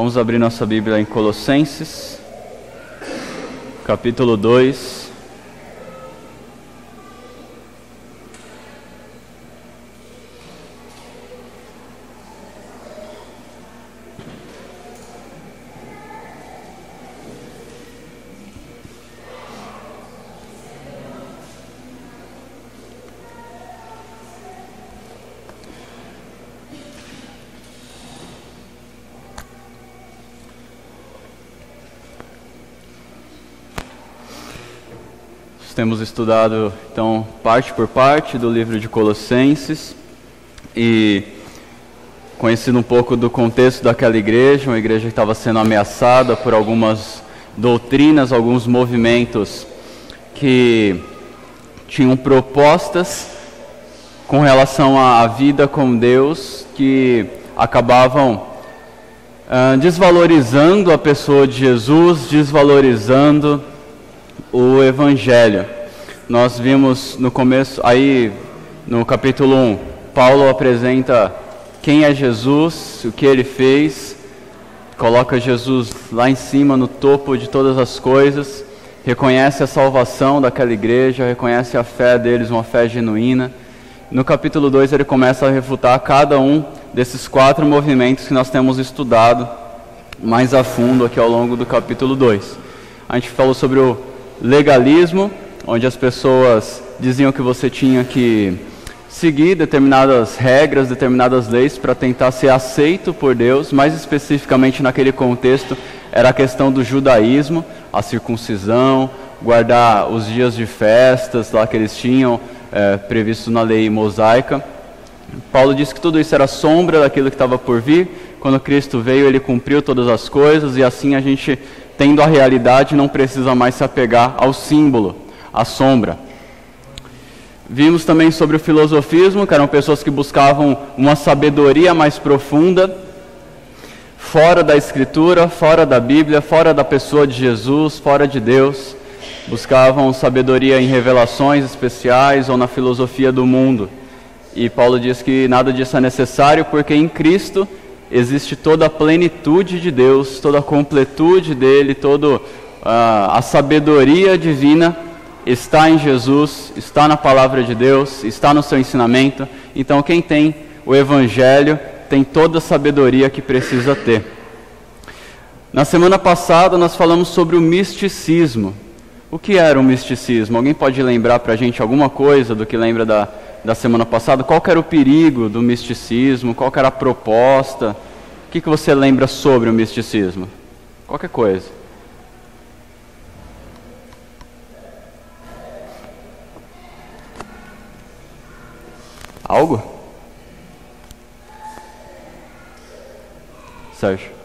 Vamos abrir nossa Bíblia em Colossenses, capítulo 2. Temos estudado, então, parte por parte do livro de Colossenses e conhecido um pouco do contexto daquela igreja, uma igreja que estava sendo ameaçada por algumas doutrinas, alguns movimentos que tinham propostas com relação à vida com Deus, que acabavam desvalorizando a pessoa de Jesus, desvalorizando o Evangelho. Nós vimos no começo, aí no capítulo 1, Paulo apresenta quem é Jesus, o que ele fez, coloca Jesus lá em cima, no topo de todas as coisas, reconhece a salvação daquela igreja, reconhece a fé deles, uma fé genuína. No capítulo 2 ele começa a refutar cada um desses 4 movimentos que nós temos estudado mais a fundo aqui ao longo do capítulo 2. A gente falou sobre o legalismo, onde as pessoas diziam que você tinha que seguir determinadas regras, determinadas leis para tentar ser aceito por Deus. Mais especificamente naquele contexto era a questão do judaísmo, a circuncisão, guardar os dias de festas lá que eles tinham previstos na lei mosaica. Paulo disse que tudo isso era sombra daquilo que estava por vir. Quando Cristo veio, ele cumpriu todas as coisas, e assim a gente, tendo a realidade, não precisa mais se apegar ao símbolo, à sombra. Vimos também sobre o filosofismo, que eram pessoas que buscavam uma sabedoria mais profunda, fora da Escritura, fora da Bíblia, fora da pessoa de Jesus, fora de Deus. Buscavam sabedoria em revelações especiais ou na filosofia do mundo. E Paulo diz que nada disso é necessário, porque em Cristo existe toda a plenitude de Deus, toda a completude dele, toda a sabedoria divina está em Jesus, está na palavra de Deus, está no seu ensinamento. Então quem tem o Evangelho tem toda a sabedoria que precisa ter. Na semana passada nós falamos sobre o misticismo. O que era o misticismo? Alguém pode lembrar para a gente alguma coisa do que lembra da semana passada? Qual que era o perigo do misticismo? Qual que era a proposta? O que você lembra sobre o misticismo? Qualquer coisa. Algo? Sérgio.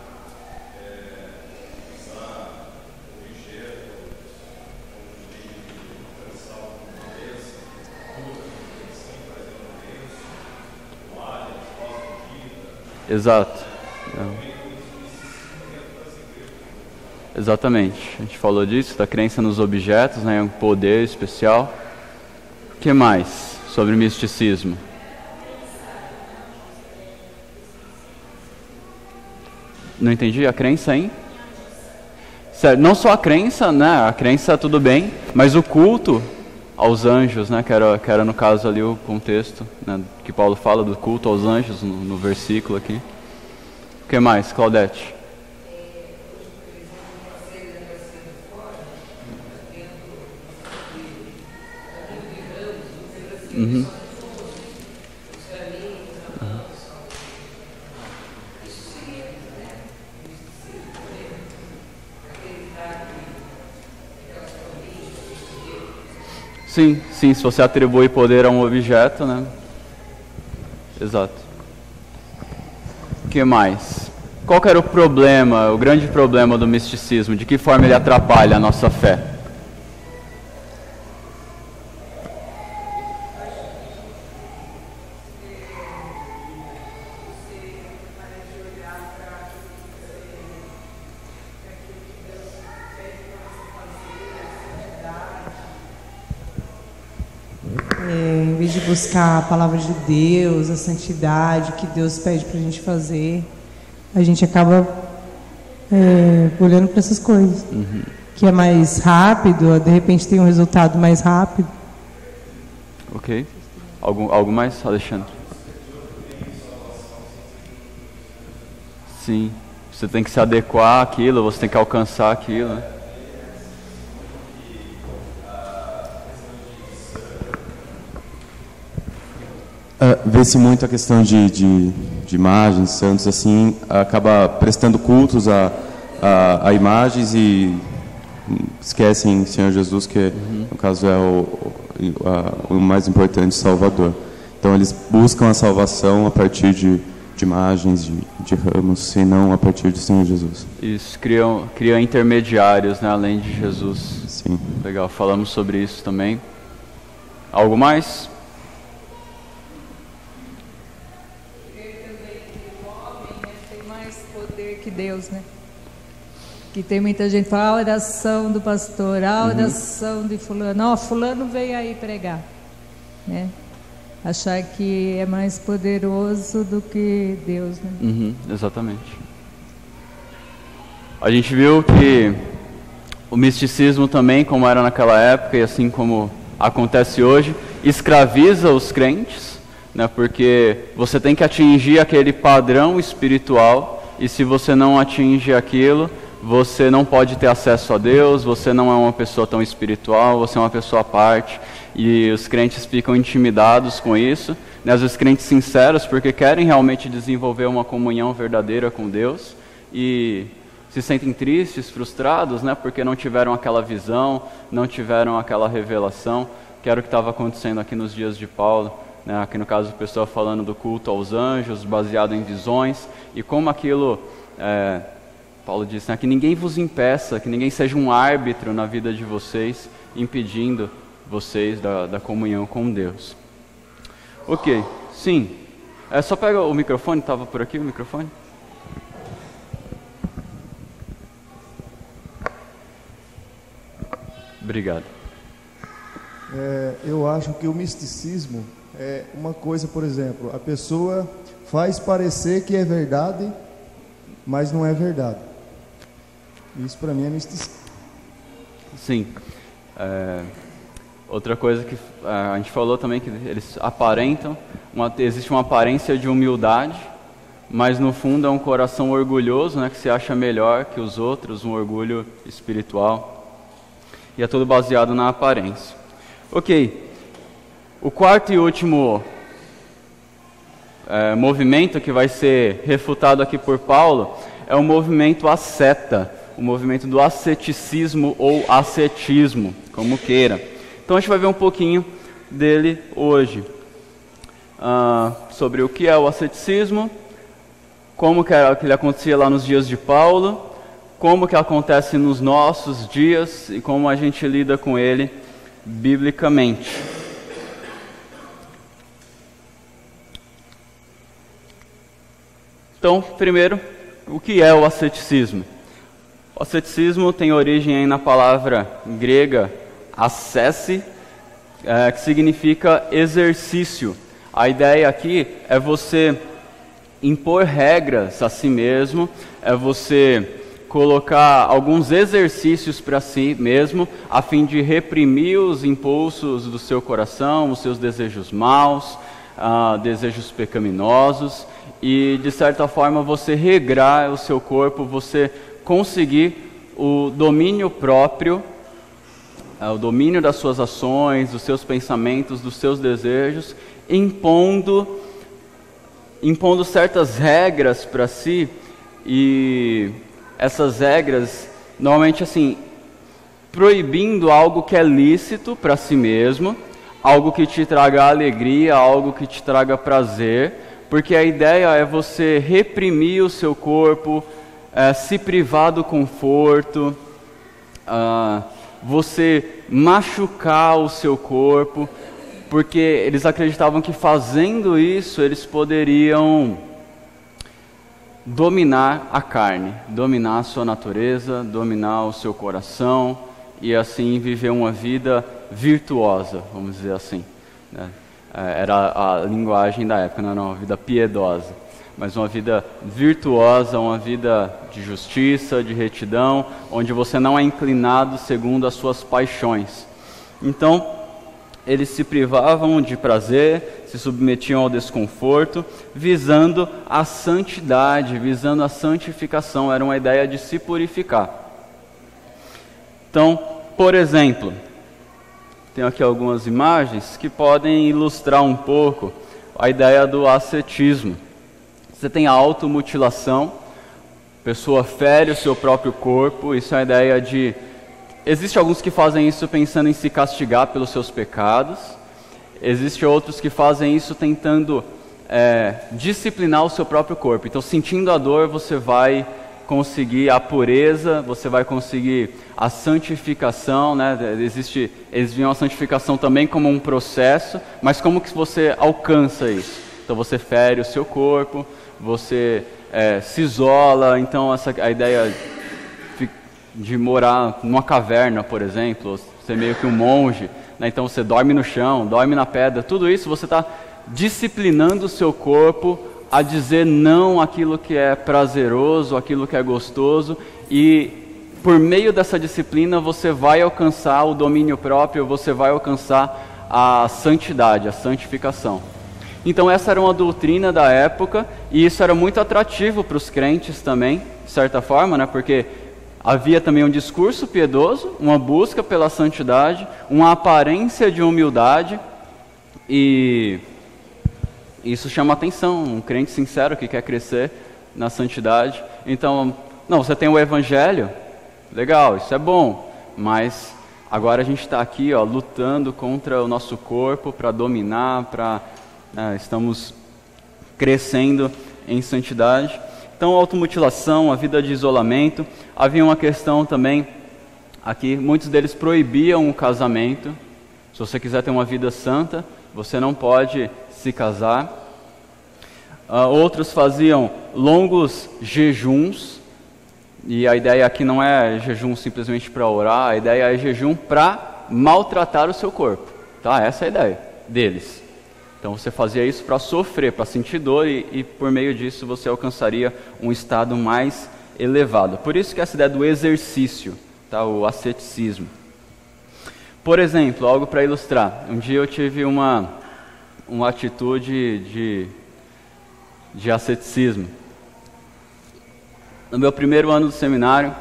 Exato. Exatamente. A gente falou disso, da crença nos objetos, né, um poder especial. O que mais sobre o misticismo? Não entendi. A crença em? Certo. Não só a crença, né? A crença tudo bem, mas o culto aos anjos, né? Que era no caso ali o contexto, né? Que Paulo fala do culto aos anjos no versículo aqui. O que mais, Claudete? Uhum. Sim, se você atribui poder a um objeto, né? Exato. O que mais? Qual que era o problema, o grande problema do misticismo? De que forma ele atrapalha a nossa fé? Em vez de buscar a palavra de Deus, a santidade que Deus pede para a gente fazer, a gente acaba olhando para essas coisas. Que é mais rápido, de repente tem um resultado mais rápido. Ok. Algo mais, Alexandre? Sim. Você tem que se adequar àquilo, você tem que alcançar aquilo, né? Vê-se muito a questão de imagens, santos, assim, acaba prestando cultos a imagens e esquecem Senhor Jesus, que no caso é o mais importante, Salvador. Então eles buscam a salvação a partir de imagens, de ramos, e não a partir de Senhor Jesus. Isso, cria intermediários, né, além de Jesus. Sim. Legal, falamos sobre isso também. Algo mais? Que Deus, né? Que tem muita gente que fala, a oração do pastor, a oração de fulano, fulano veio aí pregar, né? Achar que é mais poderoso do que Deus, né? Exatamente. A gente viu que o misticismo também, como era naquela época e assim como acontece hoje, escraviza os crentes, né? Porque você tem que atingir aquele padrão espiritual. E se você não atinge aquilo, você não pode ter acesso a Deus, você não é uma pessoa tão espiritual, você é uma pessoa à parte. E os crentes ficam intimidados com isso, né? Às vezes crentes sinceros, porque querem realmente desenvolver uma comunhão verdadeira com Deus. E se sentem tristes, frustrados, né? Porque não tiveram aquela visão, não tiveram aquela revelação, que era o que estava acontecendo aqui nos dias de Paulo. Aqui no caso o pessoal falando do culto aos anjos, baseado em visões, e como aquilo, Paulo disse, né, que ninguém vos impeça, que ninguém seja um árbitro na vida de vocês, impedindo vocês da comunhão com Deus. Ok, sim. Só pega o microfone, estava por aqui o microfone? Obrigado. Eu acho que o misticismo é uma coisa, por exemplo, a pessoa faz parecer que é verdade, mas não é verdade. Isso para mim é misticismo. Sim. Outra coisa que a gente falou também, que eles aparentam, existe uma aparência de humildade, mas no fundo é um coração orgulhoso, né, que se acha melhor que os outros, um orgulho espiritual. E é tudo baseado na aparência. Ok. O quarto e último movimento que vai ser refutado aqui por Paulo é o movimento asceta, o movimento do asceticismo ou ascetismo, como queira. Então a gente vai ver um pouquinho dele hoje, sobre o que é o asceticismo, como que ele acontecia lá nos dias de Paulo, como que acontece nos nossos dias e como a gente lida com ele biblicamente. Então, primeiro, o que é o asceticismo? O asceticismo tem origem aí na palavra grega ascese, que significa exercício. A ideia aqui é você impor regras a si mesmo, é você colocar alguns exercícios para si mesmo, a fim de reprimir os impulsos do seu coração, os seus desejos maus, desejos pecaminosos, e de certa forma você regrar o seu corpo, você conseguir o domínio próprio, o domínio das suas ações, dos seus pensamentos, dos seus desejos, impondo certas regras para si, e essas regras, normalmente assim, proibindo algo que é lícito para si mesmo, algo que te traga alegria, algo que te traga prazer, porque a ideia é você reprimir o seu corpo, se privar do conforto, você machucar o seu corpo, porque eles acreditavam que fazendo isso eles poderiam dominar a carne, dominar a sua natureza, dominar o seu coração e assim viver uma vida virtuosa, vamos dizer assim, né? Era a linguagem da época, não era uma vida piedosa. mas uma vida virtuosa, uma vida de justiça, de retidão, onde você não é inclinado segundo as suas paixões. Então, eles se privavam de prazer, se submetiam ao desconforto, visando a santidade, visando a santificação. Era uma ideia de se purificar. Então, por exemplo, tenho aqui algumas imagens que podem ilustrar um pouco a ideia do ascetismo. Você tem a automutilação, a pessoa fere o seu próprio corpo. Isso é a ideia de... Existem alguns que fazem isso pensando em se castigar pelos seus pecados. Existem outros que fazem isso tentando disciplinar o seu próprio corpo. Então, sentindo a dor, você vai conseguir a pureza, você vai conseguir a santificação, né? Eles viam a santificação também como um processo, mas como que você alcança isso? Então, você fere o seu corpo, você se isola. Então, a ideia de morar numa caverna, por exemplo, ser meio que um monge, né? Então você dorme no chão, dorme na pedra, tudo isso você está disciplinando o seu corpo a dizer não àquilo que é prazeroso, àquilo que é gostoso, e por meio dessa disciplina você vai alcançar o domínio próprio, você vai alcançar a santidade, a santificação. Então essa era uma doutrina da época, e isso era muito atrativo para os crentes também, de certa forma, né? Porque havia também um discurso piedoso, uma busca pela santidade, uma aparência de humildade, e isso chama atenção, um crente sincero que quer crescer na santidade. Então, não, você tem o Evangelho, legal, isso é bom, mas agora a gente está aqui, lutando contra o nosso corpo para dominar, estamos crescendo em santidade. Então, a automutilação, a vida de isolamento. Havia uma questão também, aqui, muitos deles proibiam o casamento. Se você quiser ter uma vida santa, você não pode se casar. Outros faziam longos jejuns, e a ideia aqui não é jejum simplesmente para orar, a ideia é jejum para maltratar o seu corpo. Tá? Essa é a ideia deles. Então você fazia isso para sofrer, para sentir dor, e por meio disso você alcançaria um estado mais elevado. Por isso que essa ideia do exercício, tá? O asceticismo. Por exemplo, algo para ilustrar. Um dia eu tive uma atitude de asceticismo. No meu primeiro ano do seminário,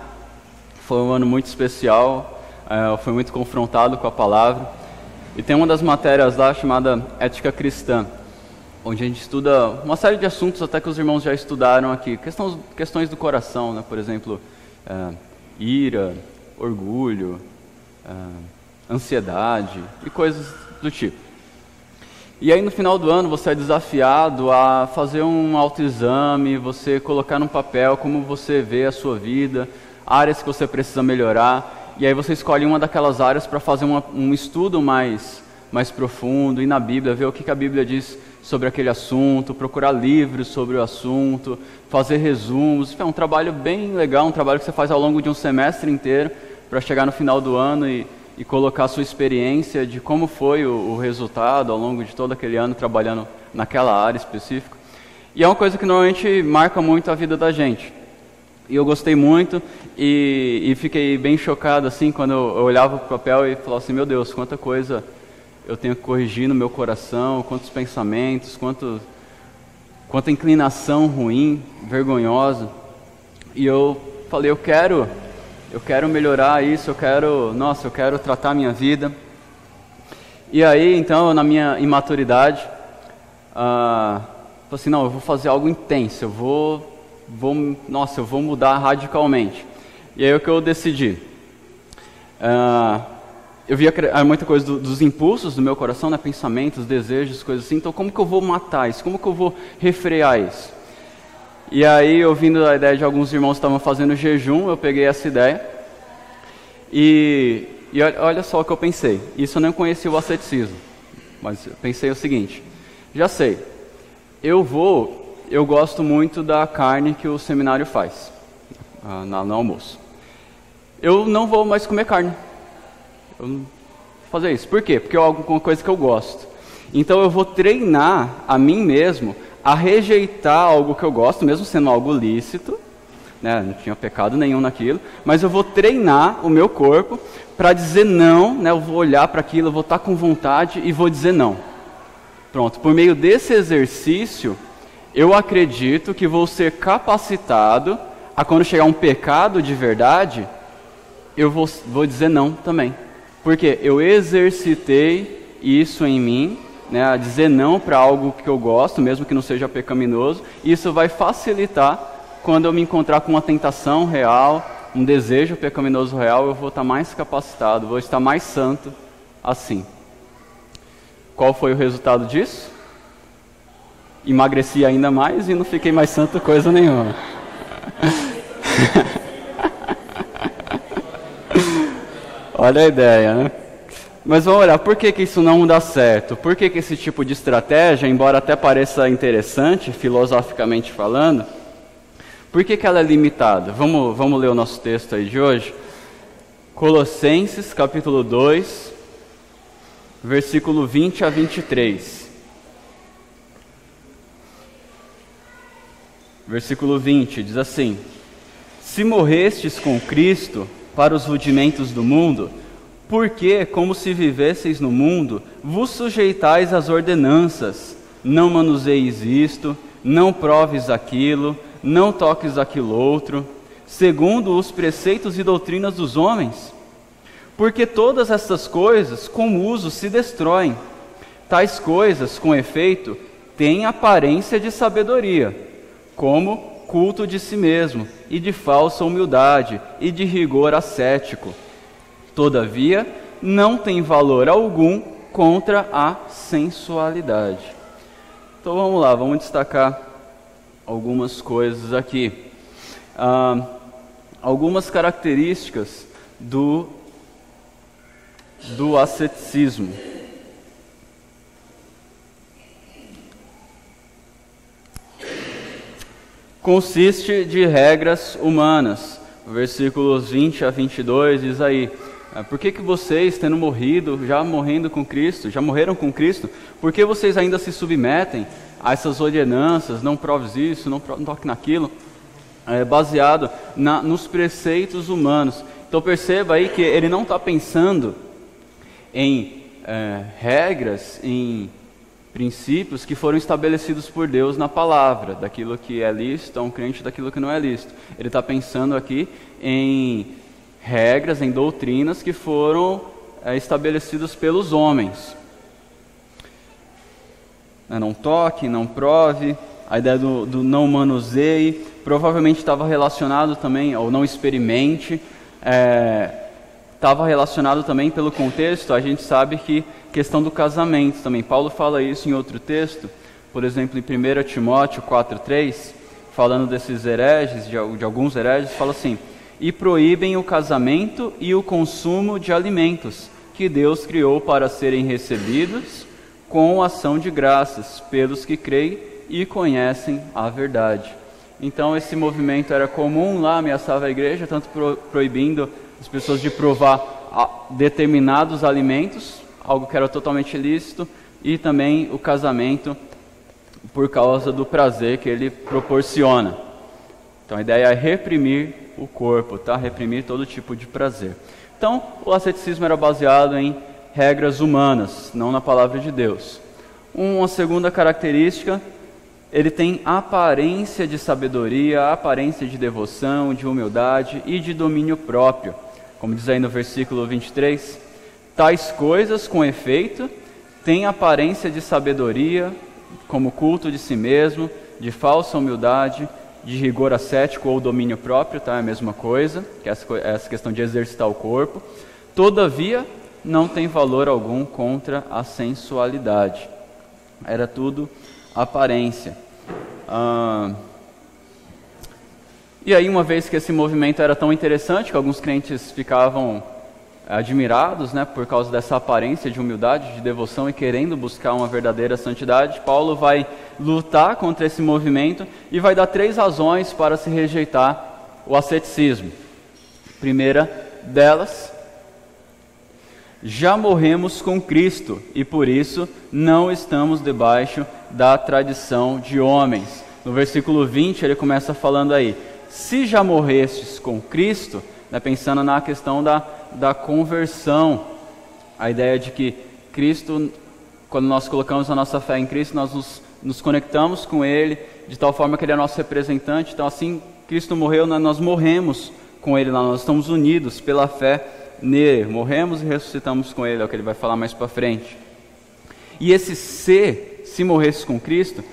foi um ano muito especial, eu fui muito confrontado com a palavra. E tem uma das matérias lá chamada Ética Cristã, onde a gente estuda uma série de assuntos até que os irmãos já estudaram aqui. Questões do coração, né? Por exemplo, ira, orgulho, ansiedade e coisas do tipo. E aí no final do ano você é desafiado a fazer um autoexame, você colocar num papel como você vê a sua vida, áreas que você precisa melhorar. E aí você escolhe uma daquelas áreas para fazer um estudo mais profundo, ir na Bíblia, ver o que a Bíblia diz sobre aquele assunto, procurar livros sobre o assunto, fazer resumos. É um trabalho bem legal, um trabalho que você faz ao longo de um semestre inteiro, para chegar no final do ano e colocar a sua experiência de como foi o resultado ao longo de todo aquele ano trabalhando naquela área específica. E é uma coisa que normalmente marca muito a vida da gente. E eu gostei muito e fiquei bem chocado assim quando eu olhava para o papel e falava assim: meu Deus, quanta coisa eu tenho que corrigir no meu coração, quantos pensamentos, quanta inclinação ruim, vergonhosa. E eu falei, eu quero melhorar isso, eu quero tratar a minha vida. E aí, então, na minha imaturidade, falei assim, não, eu vou fazer algo intenso, eu vou mudar radicalmente. E aí o que eu decidi? Eu via muita coisa dos impulsos do meu coração, né, pensamentos, desejos, coisas assim. Então como que eu vou matar isso? Como que eu vou refrear isso? E aí, ouvindo a ideia de alguns irmãos que estavam fazendo jejum, eu peguei essa ideia. E olha só o que eu pensei. Isso eu não conhecia o asceticismo. Mas eu pensei o seguinte, já sei, eu gosto muito da carne que o seminário faz no almoço. Eu não vou mais comer carne. Eu não vou fazer isso. Por quê? Porque é alguma coisa que eu gosto. Então eu vou treinar a mim mesmo a rejeitar algo que eu gosto, mesmo sendo algo lícito, né? Não tinha pecado nenhum naquilo, mas eu vou treinar o meu corpo para dizer não, né? Eu vou olhar para aquilo, eu vou estar com vontade e vou dizer não. Pronto, por meio desse exercício, eu acredito que vou ser capacitado a quando chegar um pecado de verdade, eu vou dizer não também. Porque eu exercitei isso em mim, né, a dizer não para algo que eu gosto, mesmo que não seja pecaminoso, e isso vai facilitar quando eu me encontrar com uma tentação real, um desejo pecaminoso real, eu vou estar mais capacitado, vou estar mais santo assim. Qual foi o resultado disso? Emagreci ainda mais e não fiquei mais santo coisa nenhuma. Olha a ideia, né? Mas vamos olhar, por que isso não dá certo? Por que esse tipo de estratégia, embora até pareça interessante, filosoficamente falando, por que ela é limitada? Vamos ler o nosso texto aí de hoje? Colossenses, capítulo 2, versículo 20 a 23. Versículo 20 diz assim: Se morrestes com Cristo para os rudimentos do mundo, porque, como se vivesseis no mundo, vos sujeitais às ordenanças, não manuseis isto, não proves aquilo, não toques aquilo outro, segundo os preceitos e doutrinas dos homens? Porque todas estas coisas, com uso, se destroem. Tais coisas, com efeito, têm aparência de sabedoria, como culto de si mesmo, e de falsa humildade, e de rigor ascético. Todavia, não tem valor algum contra a sensualidade. Então vamos lá, vamos destacar algumas coisas aqui. Algumas características do asceticismo. Consiste de regras humanas. Versículos 20 a 22 diz aí: por que vocês, tendo morrido, já morrendo com Cristo, já morreram com Cristo, por que vocês ainda se submetem a essas ordenanças, não proves isso, não toque naquilo, baseado nos preceitos humanos? Então perceba aí que ele não está pensando em regras, em princípios que foram estabelecidos por Deus na palavra, daquilo que é lícito a um crente, daquilo que não é lícito. Ele está pensando aqui em regras, em doutrinas que foram estabelecidas pelos homens. Não toque, não prove, a ideia do não manuseie, provavelmente estava relacionado também, ou não experimente, estava relacionado também pelo contexto. A gente sabe que questão do casamento também, Paulo fala isso em outro texto, por exemplo em 1 Timóteo 4,3, falando desses hereges, de alguns hereges, fala assim: e proíbem o casamento e o consumo de alimentos que Deus criou para serem recebidos com ação de graças pelos que creem e conhecem a verdade. Então esse movimento era comum lá, ameaçava a igreja, tanto proibindo as pessoas de provar determinados alimentos, algo que era totalmente ilícito, e também o casamento por causa do prazer que ele proporciona. Então a ideia é reprimir o corpo, tá? Reprimir todo tipo de prazer. Então o asceticismo era baseado em regras humanas, não na palavra de Deus. Uma segunda característica, ele tem aparência de sabedoria, aparência de devoção, de humildade e de domínio próprio. Como diz aí no versículo 23, tais coisas, com efeito, têm aparência de sabedoria, como culto de si mesmo, de falsa humildade, de rigor ascético ou domínio próprio, tá? É a mesma coisa, que essa questão de exercitar o corpo. Todavia, não tem valor algum contra a sensualidade. Era tudo aparência. E aí, uma vez que esse movimento era tão interessante, que alguns crentes ficavam admirados, né, por causa dessa aparência de humildade, de devoção e querendo buscar uma verdadeira santidade, Paulo vai lutar contra esse movimento e vai dar 3 razões para se rejeitar o asceticismo. Primeira delas já morremos com Cristo e por isso não estamos debaixo da tradição de homens. No versículo 20 ele começa falando aí, se já morrestes com Cristo, né, pensando na questão da conversão, a ideia de que Cristo, quando nós colocamos a nossa fé em Cristo, nós nos conectamos com Ele, de tal forma que Ele é nosso representante, então assim Cristo morreu, nós morremos com Ele, nós estamos unidos pela fé nele, morremos e ressuscitamos com Ele, é o que Ele vai falar mais para frente. E esse se morresse com Cristo,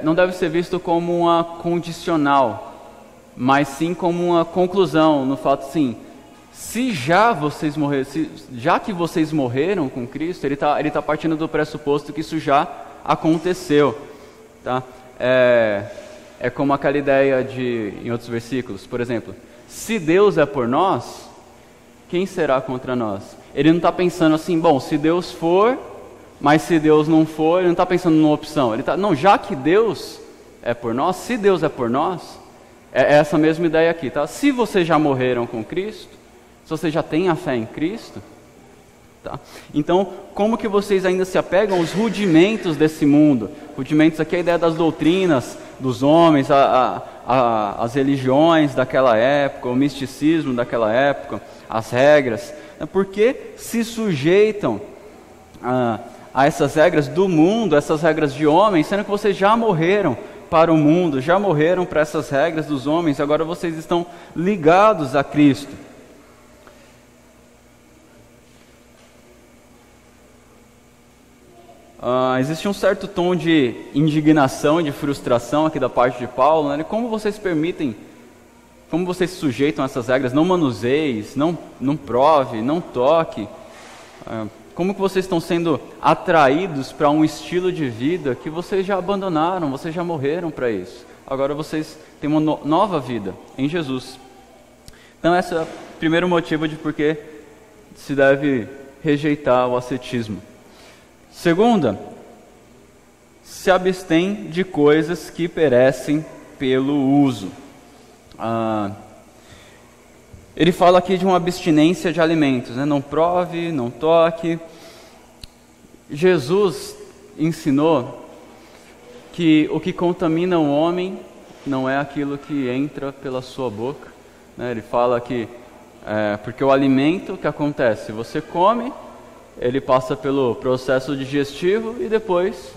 não deve ser visto como uma condicional, mas sim como uma conclusão, no fato assim, já que vocês morreram com Cristo, ele tá partindo do pressuposto que isso já aconteceu, tá? É como aquela ideia em outros versículos, por exemplo, se Deus é por nós, quem será contra nós? Ele não está pensando assim, bom, se Deus for, mas se Deus não for, ele não está pensando numa opção. Não, já que Deus é por nós, se Deus é por nós, é essa mesma ideia aqui, tá? Se vocês já morreram com Cristo, se vocês já têm a fé em Cristo, tá? Então, como que vocês ainda se apegam aos rudimentos desse mundo? Rudimentos aqui é a ideia das doutrinas dos homens, as religiões daquela época, o misticismo daquela época, as regras. Por que se sujeitam a essas regras do mundo, essas regras de homens, sendo que vocês já morreram para o mundo, já morreram para essas regras dos homens, agora vocês estão ligados a Cristo. Existe um certo tom de indignação, de frustração aqui da parte de Paulo, né? Como vocês permitem, como vocês se sujeitam a essas regras? Não manuseis, não prove, não toque. Como que vocês estão sendo atraídos para um estilo de vida que vocês já abandonaram, vocês já morreram para isso. Agora vocês têm uma nova vida em Jesus. Então esse é o primeiro motivo de por que se deve rejeitar o ascetismo. Segunda, se abstém de coisas que perecem pelo uso. Ele fala aqui de uma abstinência de alimentos, né? Não prove, não toque. Jesus ensinou que o que contamina o homem não é aquilo que entra pela sua boca, né? Ele fala que, porque o alimento que acontece, você come, ele passa pelo processo digestivo e depois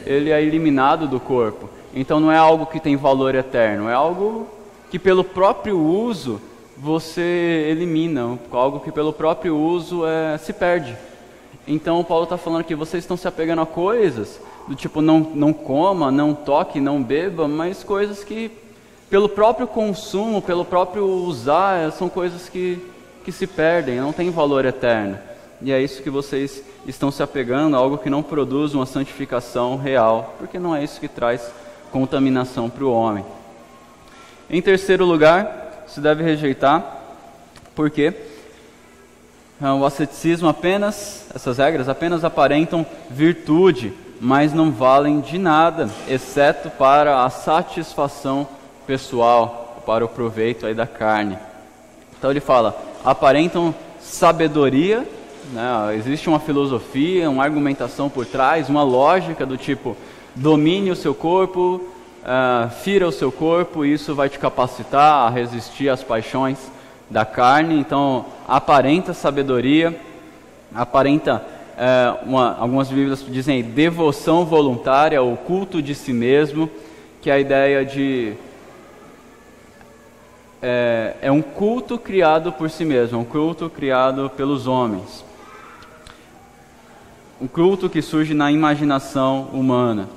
ele é eliminado do corpo. Então não é algo que tem valor eterno, é algo que pelo próprio uso você elimina, algo que pelo próprio uso se perde. Então Paulo está falando que vocês estão se apegando a coisas do tipo não coma, não toque, não beba, mas coisas que pelo próprio consumo, pelo próprio usar, são coisas que se perdem, não tem valor eterno. E é isso que vocês estão se apegando, a algo que não produz uma santificação real, porque não é isso que traz contaminação para o homem. Em terceiro lugar, se deve rejeitar, porque o asceticismo essas regras apenas aparentam virtude, mas não valem de nada, exceto para a satisfação pessoal, para o proveito aí da carne. Então ele fala, aparentam sabedoria, né? Existe uma filosofia, uma argumentação por trás, uma lógica do tipo, domine o seu corpo, fira o seu corpo, isso vai te capacitar a resistir às paixões da carne. Então aparenta sabedoria, aparenta, algumas bíblias dizem devoção voluntária, o culto de si mesmo, que é a ideia de é um culto criado por si mesmo, um culto criado pelos homens, um culto que surge na imaginação humana.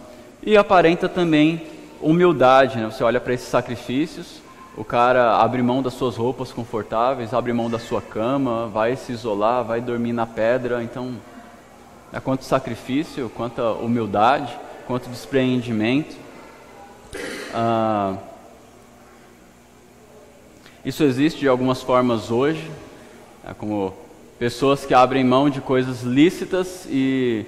E aparenta também humildade, né? Você olha para esses sacrifícios, o cara abre mão das suas roupas confortáveis, abre mão da sua cama, vai se isolar, vai dormir na pedra. Então, é quanto sacrifício, quanta humildade, quanto despreendimento. Isso existe de algumas formas hoje, como pessoas que abrem mão de coisas lícitas e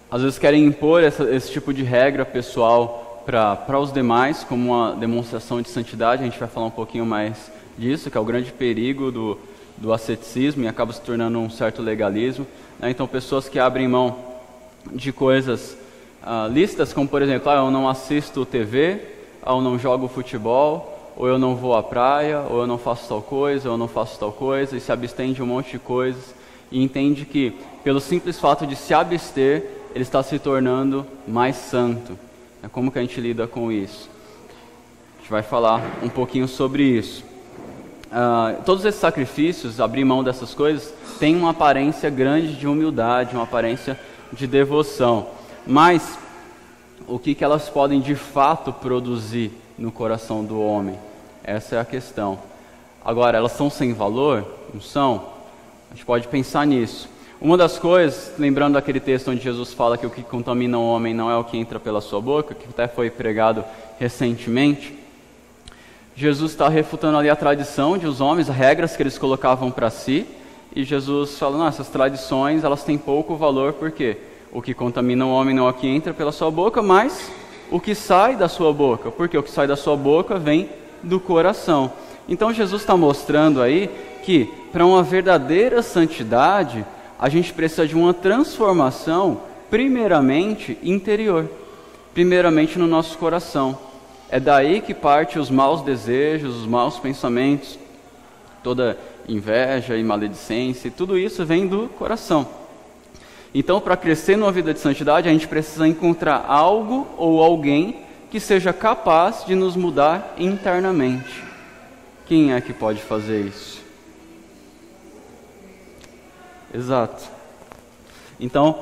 às vezes querem impor esse tipo de regra pessoal para os demais como uma demonstração de santidade. A gente vai falar um pouquinho mais disso, que é o grande perigo do asceticismo e acaba se tornando um certo legalismo, né? Então, pessoas que abrem mão de coisas lícitas, como por exemplo, eu não assisto TV, eu não jogo futebol, ou eu não vou à praia, ou eu não faço tal coisa, ou eu não faço tal coisa, e se abstém de um monte de coisas, e entende que, pelo simples fato de se abster, ele está se tornando mais santo. Como que a gente lida com isso? A gente vai falar um pouquinho sobre isso. Todos esses sacrifícios, abrir mão dessas coisas, tem uma aparência grande de humildade, uma aparência de devoção. Mas, o que elas podem de fato produzir no coração do homem? Essa é a questão. Agora, elas são sem valor? Não são? A gente pode pensar nisso. Uma das coisas, lembrando daquele texto onde Jesus fala que o que contamina o homem não é o que entra pela sua boca, que até foi pregado recentemente, Jesus está refutando ali a tradição de os homens, as regras que eles colocavam para si, e Jesus fala, não, essas tradições elas têm pouco valor, porque o que contamina o homem não é o que entra pela sua boca, mas o que sai da sua boca, porque o que sai da sua boca vem do coração. Então Jesus está mostrando aí que para uma verdadeira santidade, a gente precisa de uma transformação, primeiramente interior, primeiramente no nosso coração. É daí que parte os maus desejos, os maus pensamentos, toda inveja e maledicência, tudo isso vem do coração. Então, para crescer numa vida de santidade, a gente precisa encontrar algo ou alguém que seja capaz de nos mudar internamente. Quem é que pode fazer isso? Exato. Então,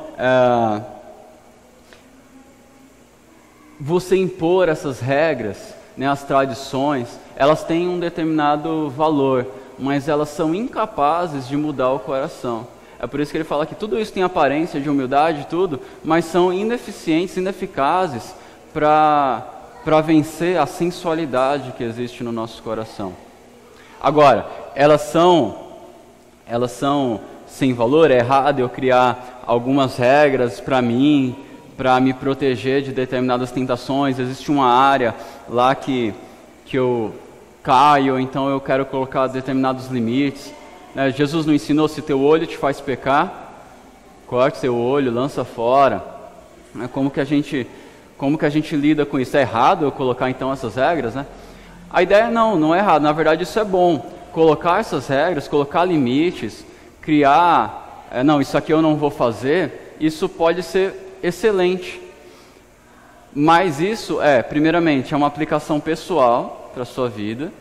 você impor essas regras, né, as tradições, elas têm um determinado valor, mas elas são incapazes de mudar o coração. É por isso que ele fala que tudo isso tem aparência de humildade e tudo, mas são ineficientes, ineficazes para vencer a sensualidade que existe no nosso coração. Agora, elas são sem valor? É errado eu criar algumas regras para mim, para me proteger de determinadas tentações. Existe uma área lá que eu caio, então eu quero colocar determinados limites. Jesus não ensinou, se teu olho te faz pecar, corte seu olho, lança fora. Como que a gente lida com isso? É errado eu colocar então essas regras, né? A ideia não é errado, na verdade isso é bom. Colocar essas regras, colocar limites, criar, não, isso aqui eu não vou fazer, isso pode ser excelente. Mas isso primeiramente, é uma aplicação pessoal para a sua vida.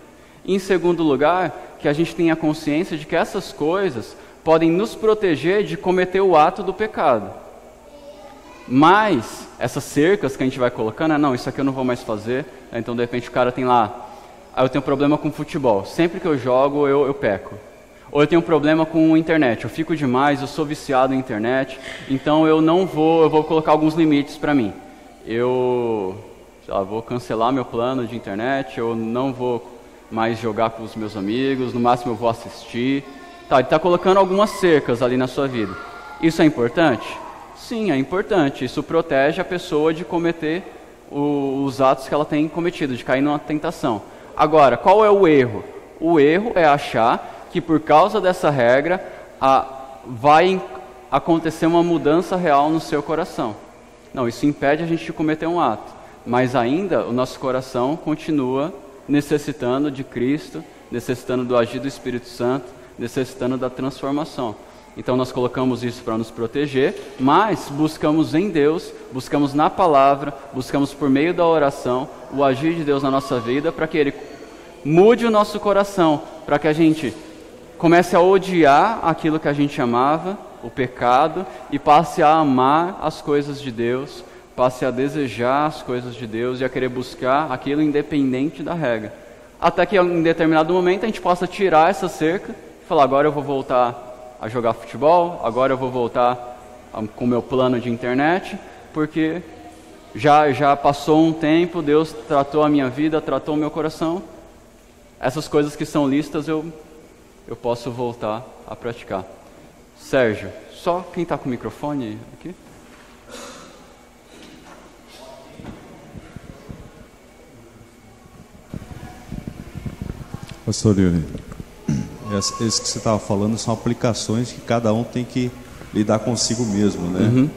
E, em segundo lugar, que a gente tenha consciência de que essas coisas podem nos proteger de cometer o ato do pecado. Mas, essas cercas que a gente vai colocando, não, isso aqui eu não vou mais fazer. Então, de repente, o cara tem lá, eu tenho problema com futebol, sempre que eu jogo, eu peco. Ou eu tenho um problema com a internet, eu fico demais, eu sou viciado em internet, então eu vou colocar alguns limites para mim. Eu vou cancelar meu plano de internet, eu não vou mais jogar com os meus amigos, no máximo eu vou assistir. Ele está colocando algumas cercas ali na sua vida. Isso é importante? Sim, é importante. Isso protege a pessoa de cometer os atos que ela tem cometido, de cair numa tentação. Agora, qual é o erro? O erro é achar que por causa dessa regra vai acontecer uma mudança real no seu coração. Não, isso impede a gente de cometer um ato, mas ainda o nosso coração continua necessitando de Cristo, necessitando do agir do Espírito Santo, necessitando da transformação. Então nós colocamos isso para nos proteger, mas buscamos em Deus, buscamos na palavra, buscamos por meio da oração o agir de Deus na nossa vida, para que Ele mude o nosso coração, para que a gente comece a odiar aquilo que a gente amava, o pecado, e passe a amar as coisas de Deus, passe a desejar as coisas de Deus e a querer buscar aquilo independente da regra. Até que em determinado momento a gente possa tirar essa cerca e falar, agora eu vou voltar a jogar futebol, agora eu vou voltar com o meu plano de internet, porque já passou um tempo, Deus tratou a minha vida, tratou o meu coração. Essas coisas que são lícitas eu posso voltar a praticar. Sérgio, só quem está com o microfone aqui? Pastor Yuri, isso que você estava falando são aplicações que cada um tem que lidar consigo mesmo, né? Uhum.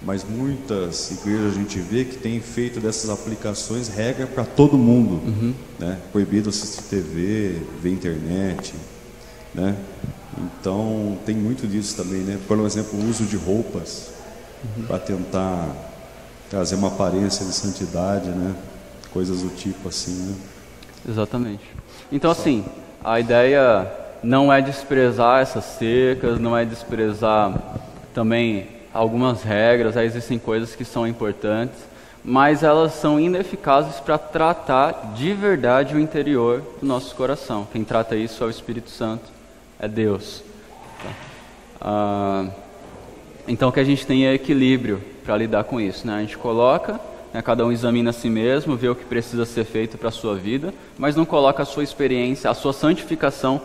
Mas muitas igrejas a gente vê que tem feito dessas aplicações regra para todo mundo, Uhum. né? Proibido assistir TV, ver internet, né? Então tem muito disso também, né? Por exemplo, o uso de roupas para tentar trazer uma aparência de santidade, né? Coisas do tipo assim, né? Exatamente. Então, assim, a ideia não é desprezar essas cercas, não é desprezar também algumas regras, aí existem coisas que são importantes, mas elas são ineficazes para tratar de verdade o interior do nosso coração. Quem trata isso é o Espírito Santo, é Deus. Então que a gente tenha equilíbrio para lidar com isso, né? A gente coloca, né, cada um examina a si mesmo, vê o que precisa ser feito para a sua vida, mas não coloca a sua experiência, a sua santificação,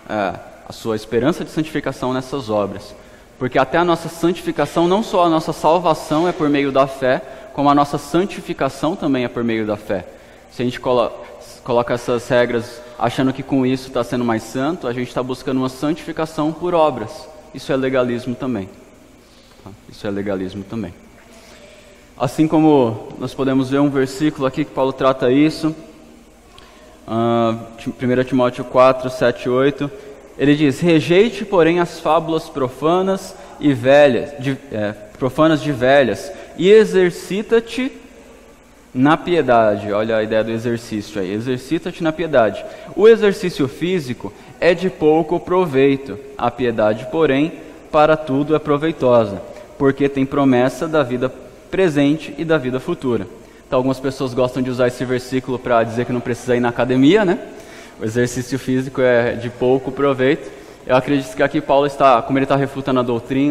a sua esperança de santificação nessas obras. Porque até a nossa santificação, não só a nossa salvação é por meio da fé, como a nossa santificação também é por meio da fé. Se a gente coloca essas regras achando que com isso está sendo mais santo, a gente está buscando uma santificação por obras. Isso é legalismo também. Isso é legalismo também. Assim como nós podemos ver um versículo aqui que Paulo trata isso, 1 Timóteo 4, 7 e 8, ele diz: rejeite, porém, as fábulas profanas e velhas, profanas de velhas, e exercita-te na piedade. Olha a ideia do exercício aí, exercita-te na piedade. O exercício físico é de pouco proveito, a piedade, porém, para tudo é proveitosa, porque tem promessa da vida presente e da vida futura. Então algumas pessoas gostam de usar esse versículo para dizer que não precisa ir na academia, né? O exercício físico é de pouco proveito. Eu acredito que aqui Paulo está, como ele está refutando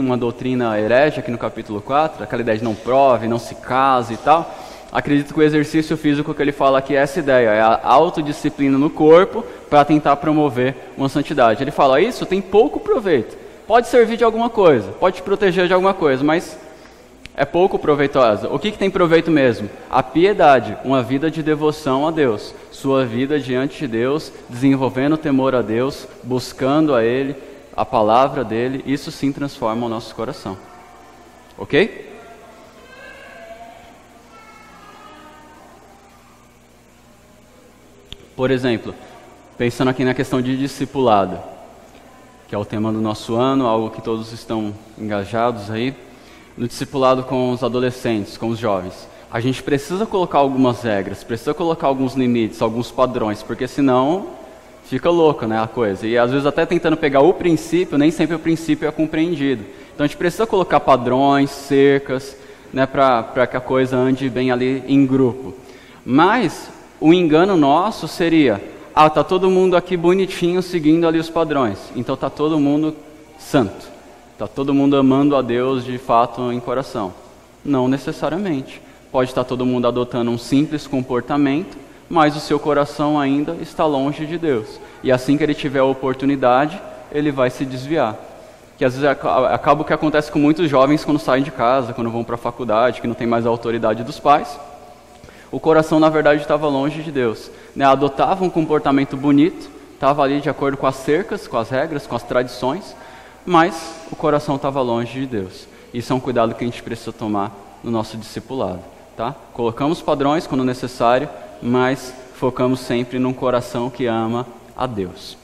uma doutrina herege aqui no capítulo 4, aquela ideia de não prove, não se case e tal, acredito que o exercício físico que ele fala aqui é essa ideia, é a autodisciplina no corpo para tentar promover uma santidade. Ele fala, isso tem pouco proveito, pode servir de alguma coisa, pode te proteger de alguma coisa, mas é pouco proveitosa. O que tem proveito mesmo? A piedade, uma vida de devoção a Deus, sua vida diante de Deus, desenvolvendo temor a Deus, buscando a Ele, a palavra dEle, isso sim transforma o nosso coração. Ok? Por exemplo, pensando aqui na questão de discipulado, que é o tema do nosso ano, algo que todos estão engajados aí, no discipulado com os adolescentes, com os jovens. A gente precisa colocar algumas regras, precisa colocar alguns limites, alguns padrões, porque senão fica louco, né, a coisa. E às vezes até tentando pegar o princípio, nem sempre o princípio é compreendido. Então a gente precisa colocar padrões, cercas, né, para que a coisa ande bem ali em grupo. Mas o engano nosso seria, tá todo mundo aqui bonitinho seguindo ali os padrões, então tá todo mundo santo. Está todo mundo amando a Deus de fato em coração? Não necessariamente. Pode estar todo mundo adotando um simples comportamento, mas o seu coração ainda está longe de Deus. E assim que ele tiver a oportunidade, ele vai se desviar. Que às vezes acaba o que acontece com muitos jovens quando saem de casa, quando vão para a faculdade, que não tem mais a autoridade dos pais. O coração, na verdade, estava longe de Deus. Né? Adotava um comportamento bonito, estava ali de acordo com as cercas, com as regras, com as tradições, mas o coração estava longe de Deus. Isso é um cuidado que a gente precisa tomar no nosso discipulado, tá? Colocamos padrões quando necessário, mas focamos sempre num coração que ama a Deus.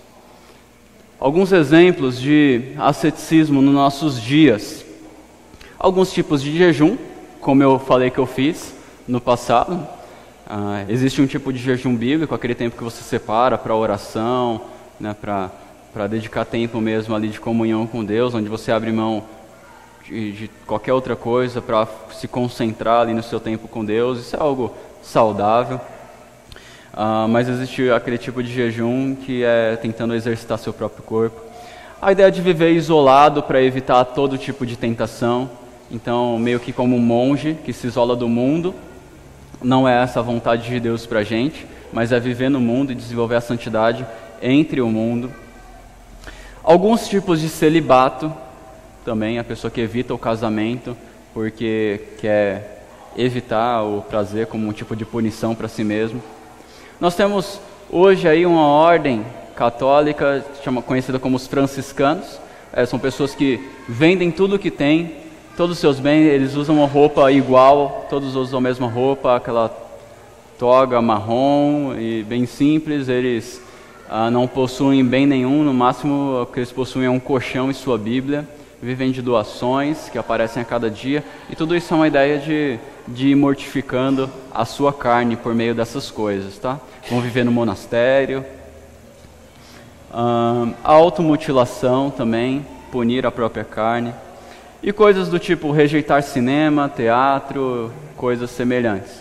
Alguns exemplos de asceticismo nos nossos dias. Alguns tipos de jejum, como eu falei que eu fiz no passado. Existe um tipo de jejum bíblico, aquele tempo que você separa para oração, né, para dedicar tempo mesmo ali de comunhão com Deus, onde você abre mão de qualquer outra coisa para se concentrar ali no seu tempo com Deus. Isso é algo saudável. Mas existe aquele tipo de jejum que é tentando exercitar seu próprio corpo. A ideia de viver isolado para evitar todo tipo de tentação. Então, meio que como um monge que se isola do mundo. Não é essa a vontade de Deus para a gente, mas é viver no mundo e desenvolver a santidade entre o mundo. Alguns tipos de celibato também, a pessoa que evita o casamento porque quer evitar o prazer como um tipo de punição para si mesmo. Nós temos hoje aí uma ordem católica, conhecida como os franciscanos. São pessoas que vendem tudo que têm, todos os seus bens, eles usam uma roupa igual, todos usam a mesma roupa, aquela toga marrom e bem simples. Eles não possuem bem nenhum, no máximo o que eles possuem é um colchão e sua Bíblia. Vivem de doações que aparecem a cada dia, e tudo isso é uma ideia de ir mortificando a sua carne por meio dessas coisas, tá? Vão viver no monastério. A automutilação também, punir a própria carne, e coisas do tipo rejeitar cinema, teatro, coisas semelhantes.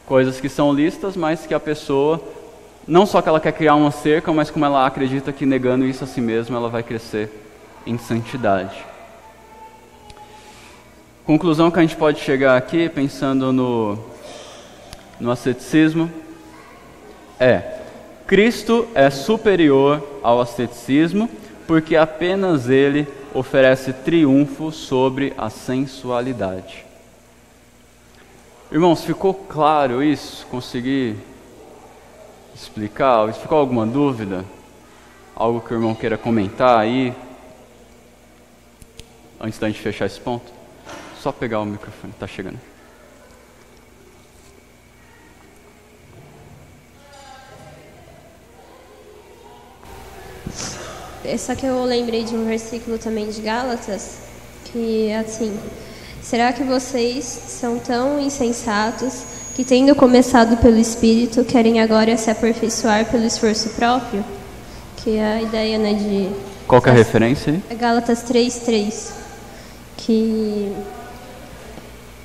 Coisas que são lícitas, mas que a pessoa, não só que ela quer criar uma cerca, mas como ela acredita que negando isso a si mesma, ela vai crescer em santidade. Conclusão que a gente pode chegar aqui, pensando no asceticismo, Cristo é superior ao asceticismo, porque apenas Ele oferece triunfo sobre a sensualidade. Irmãos, ficou claro isso? Consegui explicar? Ficou alguma dúvida? Algo que o irmão queira comentar aí? Antes da gente fechar esse ponto? Só pegar o microfone, tá chegando. Só que eu lembrei de um versículo também de Gálatas, que é assim: será que vocês são tão insensatos que, tendo começado pelo Espírito, querem agora se aperfeiçoar pelo esforço próprio? Que é a ideia, né, de... Qual que é a referência aí? É Gálatas 3:3, que...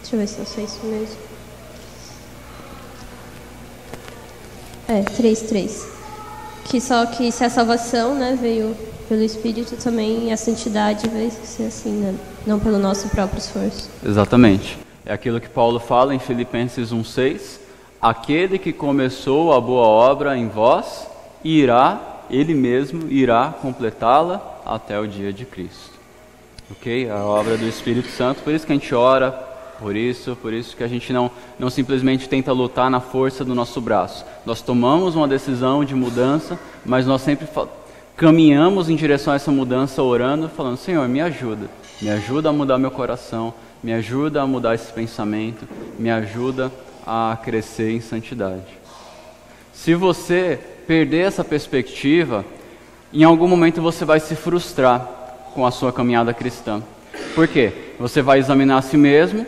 Deixa eu ver se eu sei isso mesmo. 3:3. Que só que se a salvação, né, veio pelo Espírito, também a santidade vai ser assim, né? Não pelo nosso próprio esforço. Exatamente. É aquilo que Paulo fala em Filipenses 1:6. Aquele que começou a boa obra em vós, ele mesmo irá completá-la até o dia de Cristo. Ok? A obra do Espírito Santo, por isso que a gente ora, por isso que a gente não simplesmente tenta lutar na força do nosso braço. Nós tomamos uma decisão de mudança, mas nós sempre caminhamos em direção a essa mudança orando, falando: Senhor, me ajuda a mudar meu coração, me ajuda a mudar esse pensamento, me ajuda a crescer em santidade. Se você perder essa perspectiva, em algum momento você vai se frustrar com a sua caminhada cristã. Por quê? Você vai examinar a si mesmo,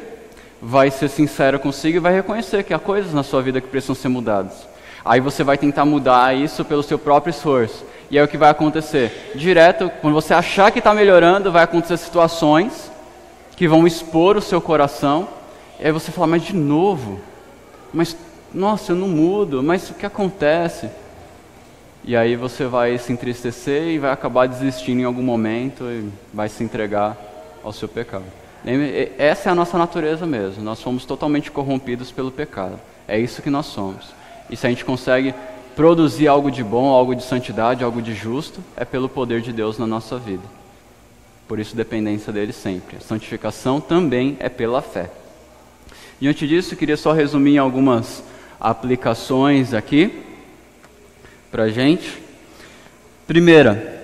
vai ser sincero consigo e vai reconhecer que há coisas na sua vida que precisam ser mudadas. Aí você vai tentar mudar isso pelo seu próprio esforço. E aí o que vai acontecer? Direto, quando você achar que está melhorando, vai acontecer situações que vão expor o seu coração. E aí você fala: mas de novo? Mas, nossa, eu não mudo, mas o que acontece? E aí você vai se entristecer e vai acabar desistindo em algum momento e vai se entregar ao seu pecado. Essa é a nossa natureza mesmo. Nós somos totalmente corrompidos pelo pecado. É isso que nós somos. E se a gente consegue produzir algo de bom, algo de santidade, algo de justo, é pelo poder de Deus na nossa vida. Por isso, dependência dele sempre. A santificação também é pela fé. Diante disso, eu queria só resumir algumas aplicações aqui para a gente. Primeira: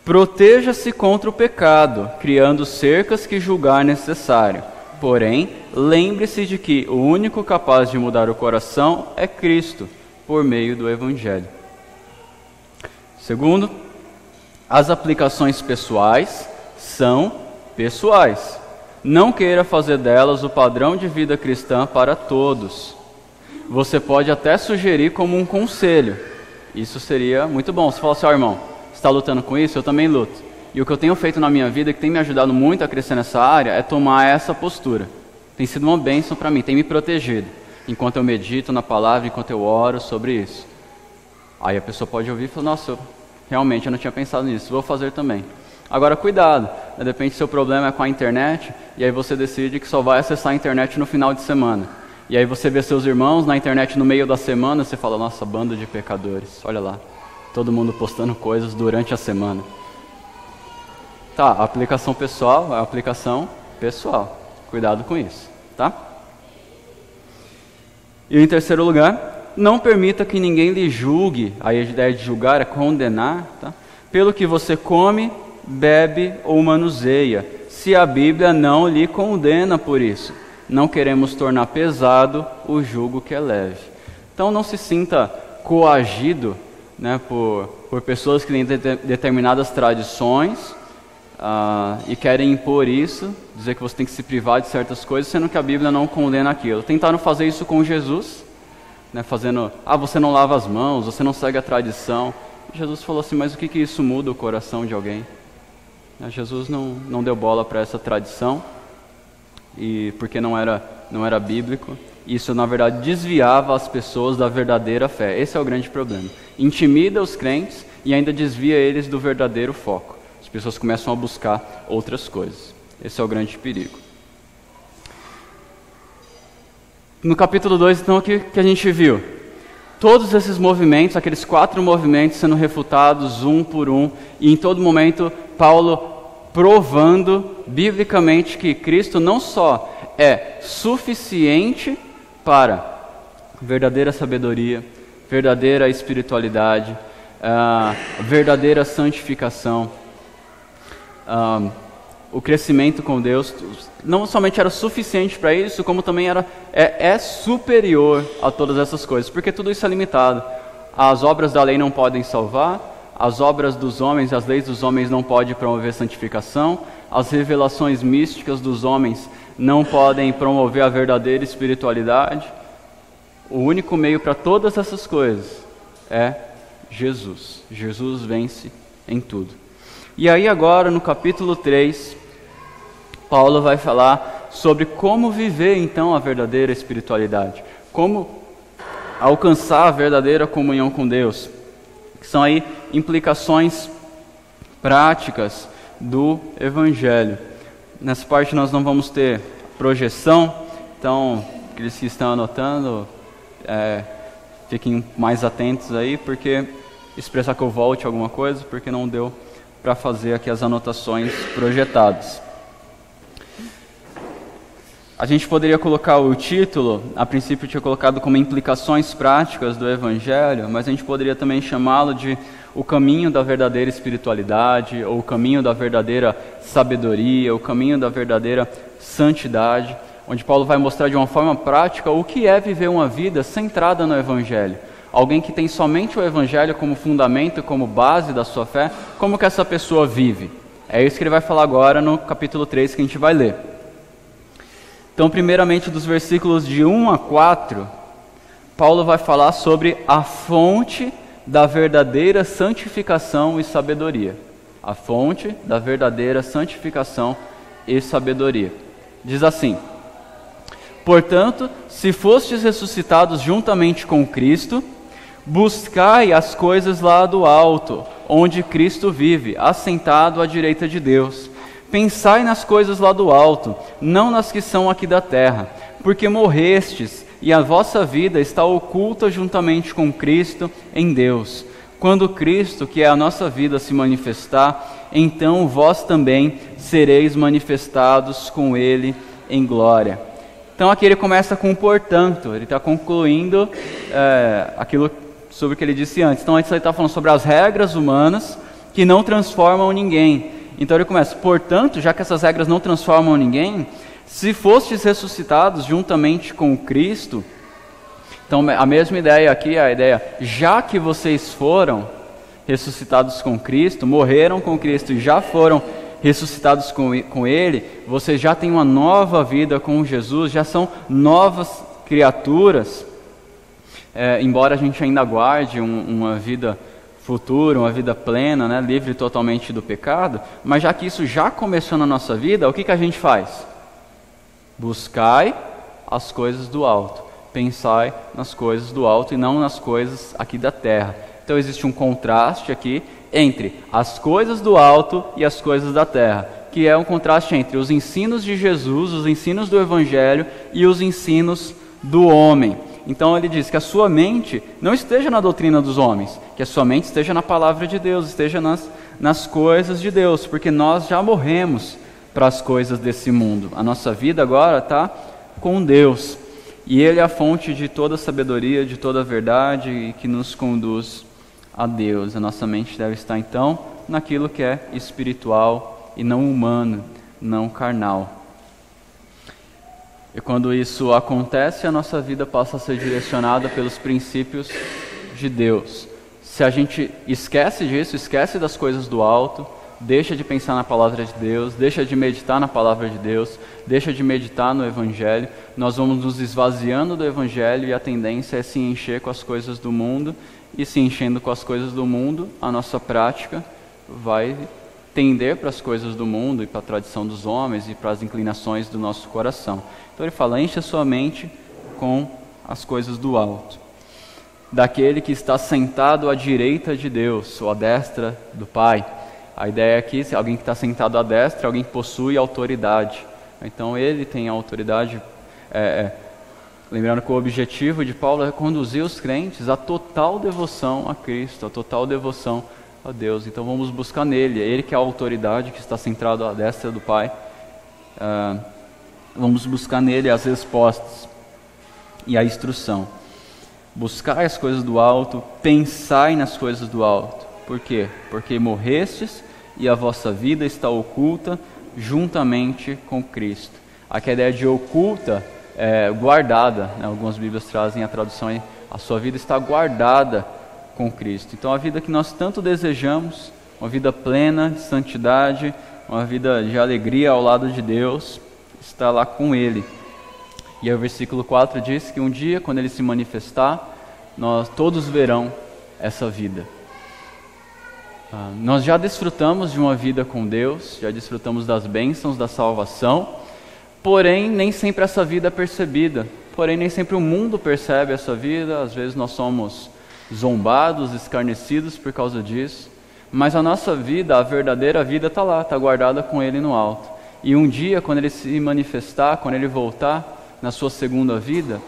proteja-se contra o pecado, criando cercas que julgar necessário. Porém, lembre-se de que o único capaz de mudar o coração é Cristo, por meio do Evangelho. Segundo, as aplicações pessoais são pessoais. Não queira fazer delas o padrão de vida cristã para todos. Você pode até sugerir como um conselho. Isso seria muito bom. Você fala assim: irmão, você está lutando com isso? Eu também luto. E o que eu tenho feito na minha vida, que tem me ajudado muito a crescer nessa área, é tomar essa postura. Tem sido uma bênção para mim, tem me protegido. Enquanto eu medito na palavra, enquanto eu oro sobre isso. Aí a pessoa pode ouvir e falar: nossa, realmente eu não tinha pensado nisso, vou fazer também. Agora cuidado, de repente seu problema é com a internet, e aí você decide que só vai acessar a internet no final de semana. E aí você vê seus irmãos na internet no meio da semana, você fala: nossa, bando de pecadores, olha lá, todo mundo postando coisas durante a semana. Tá, a aplicação pessoal é a aplicação pessoal. Cuidado com isso, tá? E em terceiro lugar, não permita que ninguém lhe julgue, aí a ideia de julgar é condenar, tá? Pelo que você come, bebe ou manuseia, se a Bíblia não lhe condena por isso. Não queremos tornar pesado o jugo que é leve. Então não se sinta coagido, né, por pessoas que têm determinadas tradições e querem impor isso, dizer que você tem que se privar de certas coisas, sendo que a Bíblia não condena aquilo. Tentaram fazer isso com Jesus, né, fazendo, você não lava as mãos, você não segue a tradição. E Jesus falou assim, mas o que isso muda o coração de alguém? Jesus não deu bola para essa tradição, e porque não era bíblico. Isso, na verdade, desviava as pessoas da verdadeira fé. Esse é o grande problema. Intimida os crentes e ainda desvia eles do verdadeiro foco. As pessoas começam a buscar outras coisas. Esse é o grande perigo. No capítulo 2, então, o que a gente viu? Todos esses movimentos, aqueles 4 movimentos sendo refutados um por um, e em todo momento Paulo provando biblicamente que Cristo não só é suficiente para verdadeira sabedoria, verdadeira espiritualidade, verdadeira santificação, o crescimento com Deus, não somente era suficiente para isso, como também é superior a todas essas coisas, porque tudo isso é limitado. As obras da lei não podem salvar, as obras dos homens, as leis dos homens não podem promover santificação, as revelações místicas dos homens não podem promover a verdadeira espiritualidade. O único meio para todas essas coisas é Jesus. Jesus vence em tudo. E aí agora, no capítulo 3, Paulo vai falar sobre como viver então a verdadeira espiritualidade, como alcançar a verdadeira comunhão com Deus, que são aí implicações práticas do Evangelho. Nessa parte nós não vamos ter projeção, então aqueles que estão anotando, fiquem mais atentos aí, porque expressar que eu volte alguma coisa, porque não deu para fazer aqui as anotações projetadas. A gente poderia colocar o título, a princípio eu tinha colocado como implicações práticas do Evangelho, mas a gente poderia também chamá-lo de o caminho da verdadeira espiritualidade, ou o caminho da verdadeira sabedoria, o caminho da verdadeira santidade, onde Paulo vai mostrar de uma forma prática o que é viver uma vida centrada no Evangelho. Alguém que tem somente o Evangelho como fundamento, como base da sua fé, como que essa pessoa vive? É isso que ele vai falar agora no capítulo 3 que a gente vai ler. Então, primeiramente, dos versículos de 1 a 4, Paulo vai falar sobre a fonte da verdadeira santificação e sabedoria. A fonte da verdadeira santificação e sabedoria. Diz assim: portanto, se fostes ressuscitados juntamente com Cristo, buscai as coisas lá do alto, onde Cristo vive, assentado à direita de Deus. Pensai nas coisas lá do alto, não nas que são aqui da terra, porque morrestes, e a vossa vida está oculta juntamente com Cristo em Deus. Quando Cristo, que é a nossa vida, se manifestar, então vós também sereis manifestados com Ele em glória. Então aqui ele começa com portanto, ele está concluindo aquilo sobre o que ele disse antes. Então antes ele está falando sobre as regras humanas que não transformam ninguém. Então ele começa, portanto, já que essas regras não transformam ninguém, se fostes ressuscitados juntamente com Cristo, então a mesma ideia aqui, a ideia, já que vocês foram ressuscitados com Cristo, morreram com Cristo e já foram ressuscitados com Ele, vocês já têm uma nova vida com Jesus, já são novas criaturas, embora a gente ainda aguarde uma vida futura, uma vida plena, né, livre totalmente do pecado, mas já que isso já começou na nossa vida, o que a gente faz? Buscai as coisas do alto, pensai nas coisas do alto e não nas coisas aqui da terra. Então existe um contraste aqui entre as coisas do alto e as coisas da terra, que é um contraste entre os ensinos de Jesus, os ensinos do Evangelho e os ensinos do homem. Então ele diz que a sua mente não esteja na doutrina dos homens, que a sua mente esteja na palavra de Deus, esteja nas coisas de Deus, porque nós já morremos para as coisas desse mundo. A nossa vida agora está com Deus. E Ele é a fonte de toda sabedoria, de toda verdade e que nos conduz a Deus. A nossa mente deve estar então naquilo que é espiritual e não humano, não carnal. E quando isso acontece, a nossa vida passa a ser direcionada pelos princípios de Deus. Se a gente esquece disso, esquece das coisas do alto, deixa de pensar na palavra de Deus, deixa de meditar na palavra de Deus, deixa de meditar no Evangelho, nós vamos nos esvaziando do Evangelho e a tendência é se encher com as coisas do mundo, e se enchendo com as coisas do mundo, a nossa prática vai tender para as coisas do mundo e para a tradição dos homens e para as inclinações do nosso coração. Então ele fala, enche a sua mente com as coisas do alto, daquele que está sentado à direita de Deus, ou à destra do Pai. A ideia aqui, se alguém que está sentado à destra, é alguém que possui autoridade. Então ele tem a autoridade, lembrando que o objetivo de Paulo é conduzir os crentes à total devoção a Cristo, à total devoção a Deus. Então vamos buscar nele, é ele que é a autoridade, que está centrado à destra do Pai. Vamos buscar nele as respostas e a instrução. Buscai as coisas do alto, pensai nas coisas do alto. Por quê? Porque morrestes e a vossa vida está oculta juntamente com Cristo. Aqui a ideia de oculta é guardada, né? Algumas Bíblias trazem a tradução aí, a sua vida está guardada com Cristo. Então a vida que nós tanto desejamos, uma vida plena de santidade, uma vida de alegria ao lado de Deus, está lá com Ele. E aí o versículo 4 diz que um dia, quando Ele se manifestar, nós todos verão essa vida. Nós já desfrutamos de uma vida com Deus, já desfrutamos das bênçãos da salvação, porém nem sempre essa vida é percebida, porém nem sempre o mundo percebe essa vida. Às vezes nós somos zombados, escarnecidos por causa disso, mas a nossa vida, a verdadeira vida está lá, está guardada com Ele no alto. E um dia, quando Ele se manifestar, quando Ele voltar na sua segunda vida,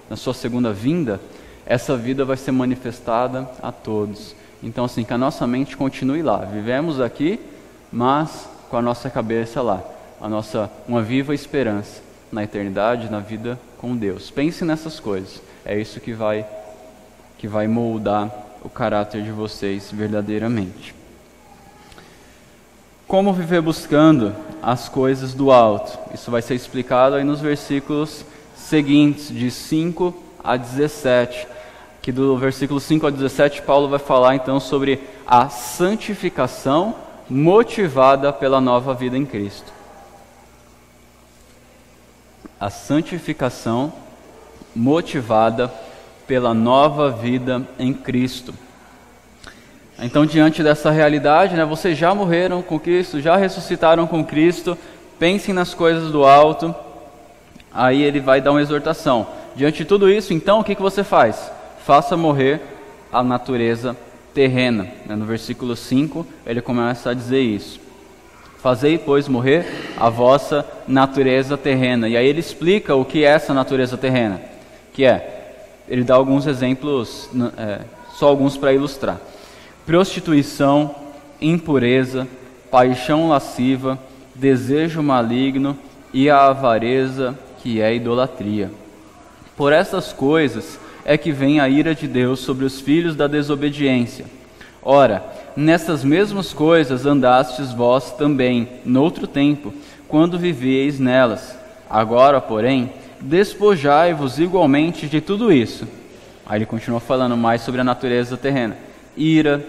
na sua segunda vinda, essa vida vai ser manifestada a todos. Então assim, que a nossa mente continue lá, vivemos aqui, mas com a nossa cabeça lá, uma viva esperança na eternidade, na vida com Deus. Pense nessas coisas, é isso que vai moldar o caráter de vocês verdadeiramente. Como viver buscando as coisas do alto? Isso vai ser explicado aí nos versículos seguintes, de 5 a 17. Que do versículo 5 a 17, Paulo vai falar então sobre a santificação motivada pela nova vida em Cristo. A santificação motivada pela nova vida em Cristo. Então, diante dessa realidade, né, vocês já morreram com Cristo, já ressuscitaram com Cristo, pensem nas coisas do alto. Aí ele vai dar uma exortação. Diante de tudo isso, então, o que você faz? Faça morrer a natureza terrena. No versículo 5, ele começa a dizer isso. Fazei, pois, morrer a vossa natureza terrena. E aí ele explica o que é essa natureza terrena. Ele dá alguns exemplos, só alguns para ilustrar. Prostituição, impureza, paixão lasciva, desejo maligno e a avareza, que é idolatria. Por essas coisas é que vem a ira de Deus sobre os filhos da desobediência. Ora, nessas mesmas coisas andastes vós também, noutro tempo, quando vivieis nelas. Agora, porém, despojai-vos igualmente de tudo isso. Aí ele continua falando mais sobre a natureza terrena. Ira,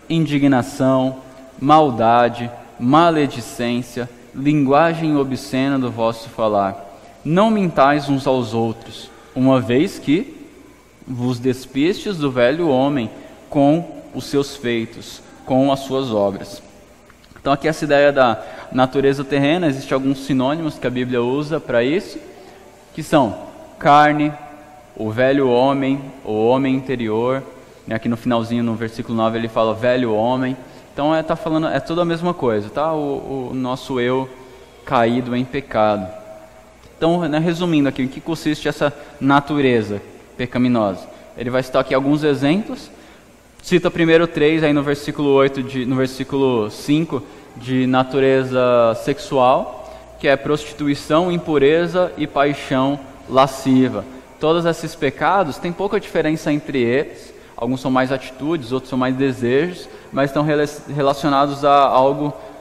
indignação, maldade, maledicência, linguagem obscena do vosso falar. Não mintais uns aos outros, uma vez que vos despistes do velho homem com os seus feitos, com as suas obras. Então aqui essa ideia da natureza terrena, existem alguns sinônimos que a Bíblia usa para isso, que são carne, o velho homem, o homem interior. Aqui no finalzinho, no versículo 9, ele fala velho homem. Então tá falando, é tudo a mesma coisa, tá? O nosso eu caído em pecado. Então, resumindo aqui, em que consiste essa natureza pecaminosa? Ele vai citar aqui alguns exemplos. Cita primeiro 3, aí no versículo 8, no versículo 5, de natureza sexual, que é prostituição, impureza e paixão lasciva. todos esses pecados, tem pouca diferença entre eles. Alguns são mais atitudes, outros são mais desejos, mas estão relacionados a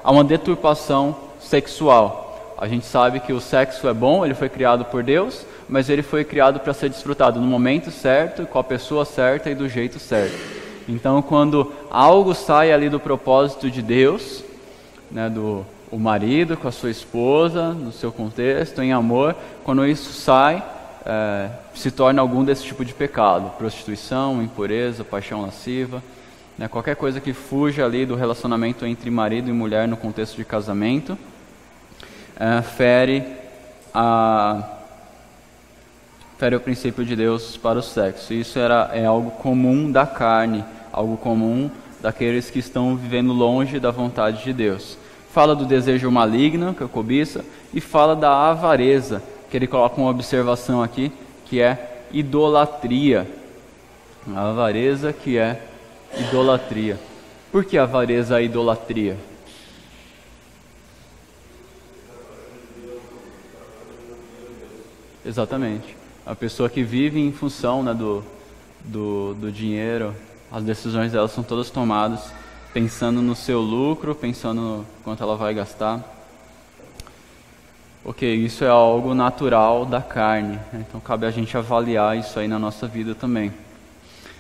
uma deturpação sexual. A gente sabe que o sexo é bom, ele foi criado por Deus, mas ele foi criado para ser desfrutado no momento certo, com a pessoa certa e do jeito certo. Então, quando algo sai ali do propósito de Deus, né, o marido com a sua esposa, no seu contexto, em amor, quando isso sai, se torna algum desse tipo de pecado. Prostituição, impureza, paixão lasciva, né, qualquer coisa que fuja ali do relacionamento entre marido e mulher no contexto de casamento, fere o princípio de Deus para o sexo. Isso é algo comum da carne, algo comum daqueles que estão vivendo longe da vontade de Deus. Fala do desejo maligno, que é a cobiça, e fala da avareza, que ele coloca uma observação aqui, que é idolatria. A avareza que é idolatria. Por que avareza é idolatria? Exatamente. A pessoa que vive em função, né, do dinheiro, as decisões dela são todas tomadas pensando no seu lucro, pensando no quanto ela vai gastar. Ok, isso é algo natural da carne, né? Então cabe a gente avaliar isso aí na nossa vida também.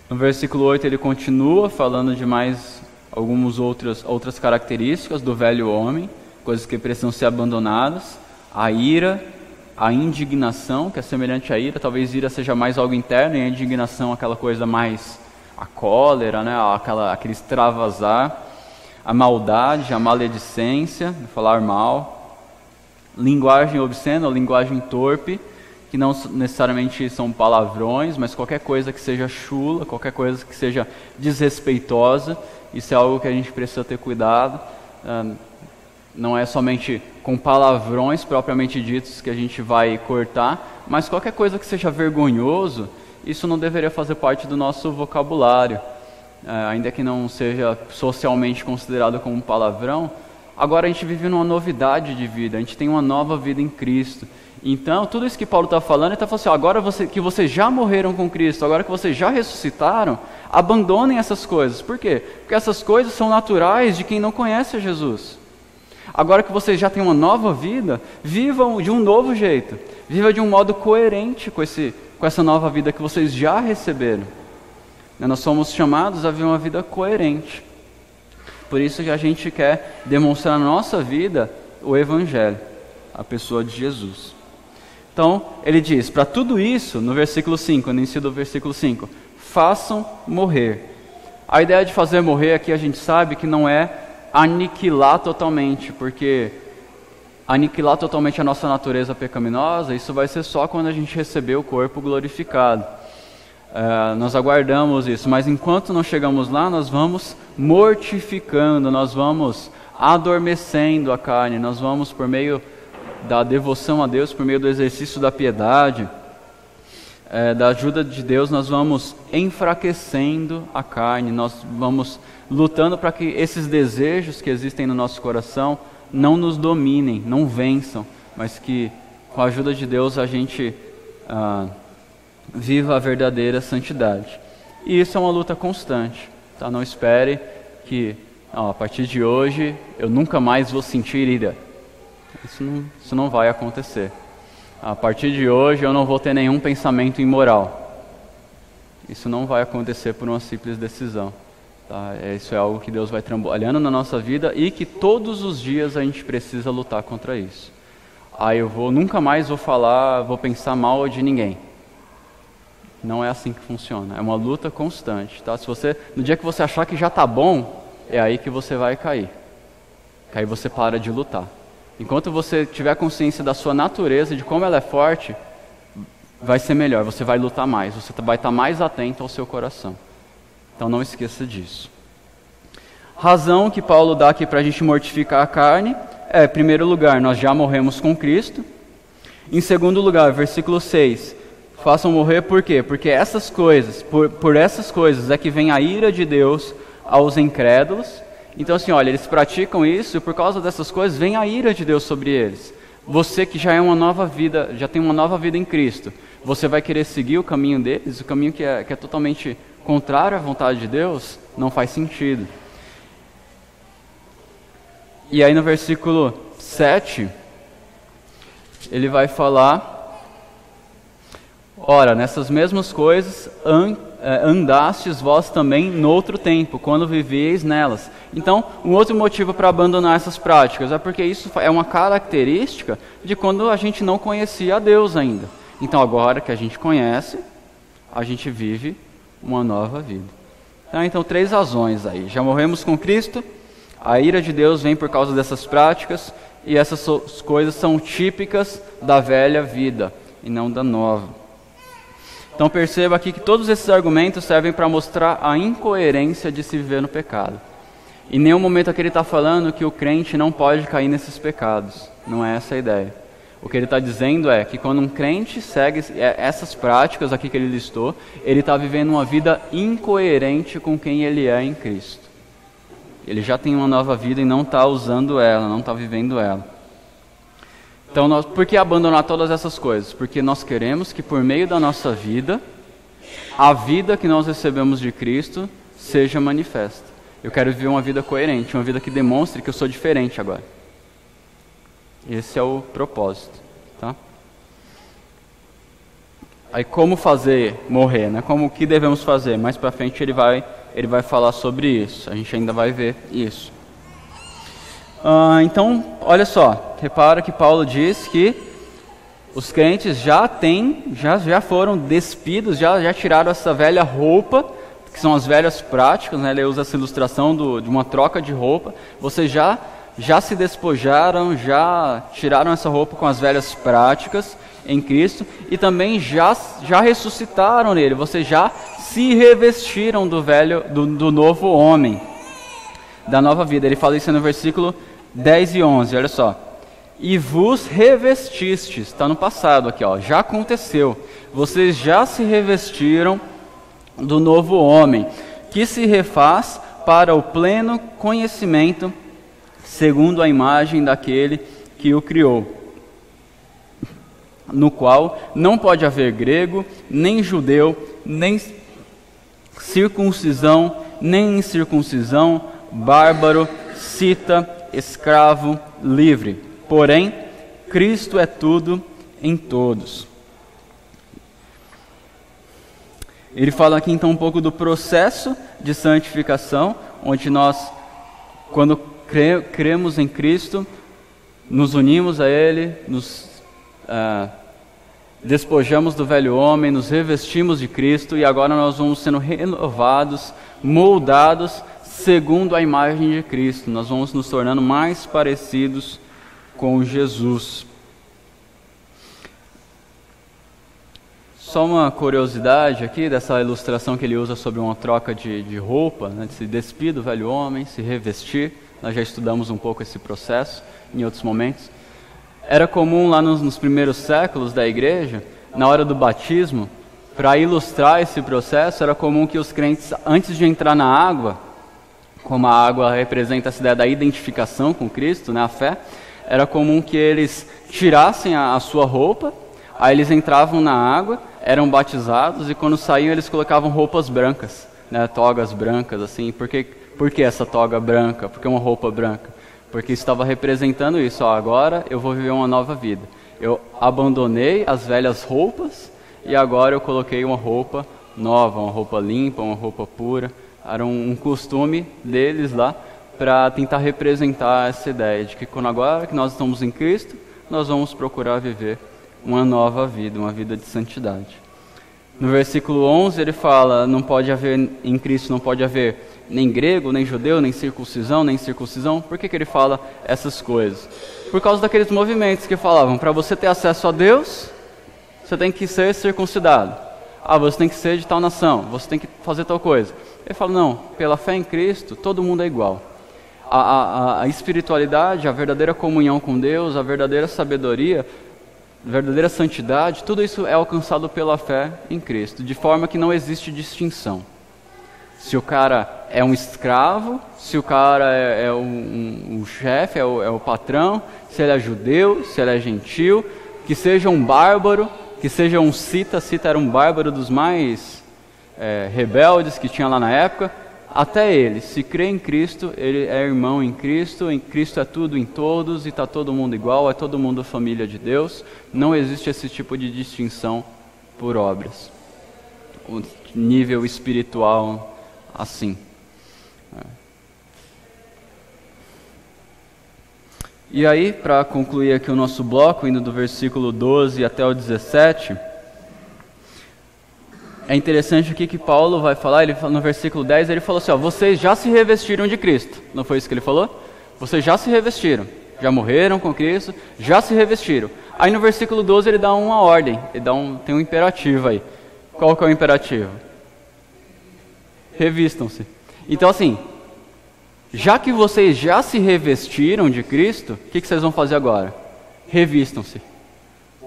No versículo 8 ele continua falando de mais algumas outras características do velho homem, coisas que precisam ser abandonadas: a ira, a indignação, que é semelhante à ira. Talvez ira seja mais algo interno, e a indignação aquela coisa mais a cólera, né? Aquele extravasar, a maldade, a maledicência, falar mal, linguagem obscena, linguagem torpe, que não necessariamente são palavrões, mas qualquer coisa que seja chula, qualquer coisa que seja desrespeitosa. Isso é algo que a gente precisa ter cuidado. Não é somente com palavrões propriamente ditos que a gente vai cortar, mas qualquer coisa que seja vergonhoso, isso não deveria fazer parte do nosso vocabulário, ainda que não seja socialmente considerado como um palavrão. Agora a gente vive numa novidade de vida, a gente tem uma nova vida em Cristo. Então, tudo isso que Paulo está falando, ele está falando assim: agora que vocês já morreram com Cristo, agora que vocês já ressuscitaram, abandonem essas coisas. Por quê? Porque essas coisas são naturais de quem não conhece Jesus. Agora que vocês já têm uma nova vida, vivam de um novo jeito, viva de um modo coerente com essa nova vida que vocês já receberam. Nós somos chamados a viver uma vida coerente. Por isso que a gente quer demonstrar na nossa vida o Evangelho, a pessoa de Jesus. Então, ele diz, para tudo isso, no versículo 5, no início do versículo 5, façam morrer. A ideia de fazer morrer aqui a gente sabe que não é aniquilar totalmente, porque aniquilar totalmente a nossa natureza pecaminosa, isso vai ser só quando a gente receber o corpo glorificado. Nós aguardamos isso, mas enquanto não chegamos lá, nós vamos mortificando, nós vamos adormecendo a carne, nós vamos, por meio da devoção a Deus, por meio do exercício da piedade, da ajuda de Deus, nós vamos enfraquecendo a carne, nós vamos lutando para que esses desejos que existem no nosso coração não nos dominem, não vençam, mas que com a ajuda de Deus a gente viva a verdadeira santidade. E isso é uma luta constante, tá? Não espere que a partir de hoje eu nunca mais vou sentir ira. Isso não vai acontecer. A partir de hoje eu não vou ter nenhum pensamento imoral. Isso não vai acontecer por uma simples decisão. Tá? Isso é algo que Deus vai trabalhando na nossa vida e que todos os dias a gente precisa lutar contra isso. Nunca mais vou pensar mal de ninguém. Não é assim que funciona. É uma luta constante. Tá? No dia que você achar que já está bom, é aí que você vai cair. Aí você para de lutar. Enquanto você tiver consciência da sua natureza, de como ela é forte, vai ser melhor, você vai lutar mais, você vai estar mais atento ao seu coração. Então não esqueça disso. Razão que Paulo dá aqui para a gente mortificar a carne em primeiro lugar, nós já morremos com Cristo. Em segundo lugar, versículo 6, façam morrer por quê? Porque essas coisas, por essas coisas é que vem a ira de Deus aos incrédulos. Então assim, olha, eles praticam isso e por causa dessas coisas vem a ira de Deus sobre eles. Você que já é uma nova vida, já tem uma nova vida em Cristo, você vai querer seguir o caminho deles, o caminho que é totalmente contrário à vontade de Deus? Não faz sentido. E aí no versículo 7, ele vai falar: ora, nessas mesmas coisas andastes vós também noutro tempo, quando vivieis nelas. Então, um outro motivo para abandonar essas práticas é porque isso é uma característica de quando a gente não conhecia a Deus ainda. Então, agora que a gente conhece, a gente vive uma nova vida. Então, 3 razões aí. Já morremos com Cristo, a ira de Deus vem por causa dessas práticas, e essas coisas são típicas da velha vida e não da nova. Então perceba aqui que todos esses argumentos servem para mostrar a incoerência de se viver no pecado. Em nenhum momento aqui ele está falando que o crente não pode cair nesses pecados. Não é essa a ideia. O que ele está dizendo é que quando um crente segue essas práticas aqui que ele listou, ele está vivendo uma vida incoerente com quem ele é em Cristo. Ele já tem uma nova vida e não está usando ela, não está vivendo ela. Então, por que abandonar todas essas coisas? Porque nós queremos que por meio da nossa vida, a vida que nós recebemos de Cristo seja manifesta. Eu quero viver uma vida coerente, uma vida que demonstre que eu sou diferente agora. Esse é o propósito, tá? Aí como fazer morrer, né? O que devemos fazer? Mais para frente ele vai falar sobre isso. A gente ainda vai ver isso. Então, olha só, repara que Paulo diz que os crentes já foram despidos, já tiraram essa velha roupa, que são as velhas práticas, né? Ele usa essa ilustração de uma troca de roupa. Vocês já se despojaram, já tiraram essa roupa com as velhas práticas em Cristo, e também já ressuscitaram nele, vocês já se revestiram do novo homem, da nova vida. Ele fala isso no versículo 10 e 11, olha só. E vos revestistes, está no passado aqui, ó, já aconteceu. Vocês já se revestiram do novo homem, que se refaz para o pleno conhecimento, segundo a imagem daquele que o criou, no qual não pode haver grego, nem judeu, nem circuncisão, nem incircuncisão, bárbaro, cita, escravo, livre. Porém, Cristo é tudo em todos. Ele fala aqui então um pouco do processo de santificação, onde nós, quando cremos em Cristo, nos unimos a Ele, nos despojamos do velho homem, nos revestimos de Cristo, e agora nós vamos sendo renovados, moldados segundo a imagem de Cristo. Nós vamos nos tornando mais parecidos com Jesus. Só uma curiosidade aqui dessa ilustração que ele usa sobre uma troca de roupa, né, de se despir do velho homem, se revestir. Nós já estudamos um pouco esse processo em outros momentos. Era comum lá nos primeiros séculos da igreja, na hora do batismo, para ilustrar esse processo, era comum que os crentes, antes de entrar na água, como a água representa essa ideia da identificação com Cristo, né, a fé, era comum que eles tirassem a sua roupa, aí eles entravam na água, eram batizados, e quando saíam eles colocavam roupas brancas, né, togas brancas, assim. Por que essa toga branca? Por que uma roupa branca? Porque estava representando isso, ó, agora eu vou viver uma nova vida. Eu abandonei as velhas roupas e agora eu coloquei uma roupa nova, uma roupa limpa, uma roupa pura. Era um costume deles lá para tentar representar essa ideia de que quando agora que nós estamos em Cristo, nós vamos procurar viver uma nova vida, uma vida de santidade. No versículo 11 ele fala, em Cristo não pode haver nem grego, nem judeu, nem circuncisão, nem incircuncisão. Por que ele fala essas coisas? Por causa daqueles movimentos que falavam, para você ter acesso a Deus, você tem que ser circuncidado. Você tem que ser de tal nação, você tem que fazer tal coisa. Ele fala, não, pela fé em Cristo, todo mundo é igual. A espiritualidade, a verdadeira comunhão com Deus, a verdadeira sabedoria, a verdadeira santidade, tudo isso é alcançado pela fé em Cristo, de forma que não existe distinção. Se o cara é um escravo, se o cara é um o chefe, é o patrão, se ele é judeu, se ele é gentil, que seja um bárbaro, que seja um cita era um bárbaro dos mais rebeldes que tinha lá na época, até ele, se crê em Cristo, ele é irmão em Cristo é tudo em todos, e está todo mundo igual, é todo mundo família de Deus, não existe esse tipo de distinção por obras. O nível espiritual assim. E aí, para concluir aqui o nosso bloco, indo do versículo 12 até o 17, é interessante aqui que Paulo vai falar, ele no versículo 10, ele falou assim, ó, vocês já se revestiram de Cristo. Não foi isso que ele falou? Vocês já se revestiram, já morreram com Cristo, já se revestiram. Aí no versículo 12 ele dá uma ordem, tem um imperativo aí. Qual que é o imperativo? Revistam-se. Então assim, já que vocês já se revestiram de Cristo, o que vocês vão fazer agora? Revistam-se.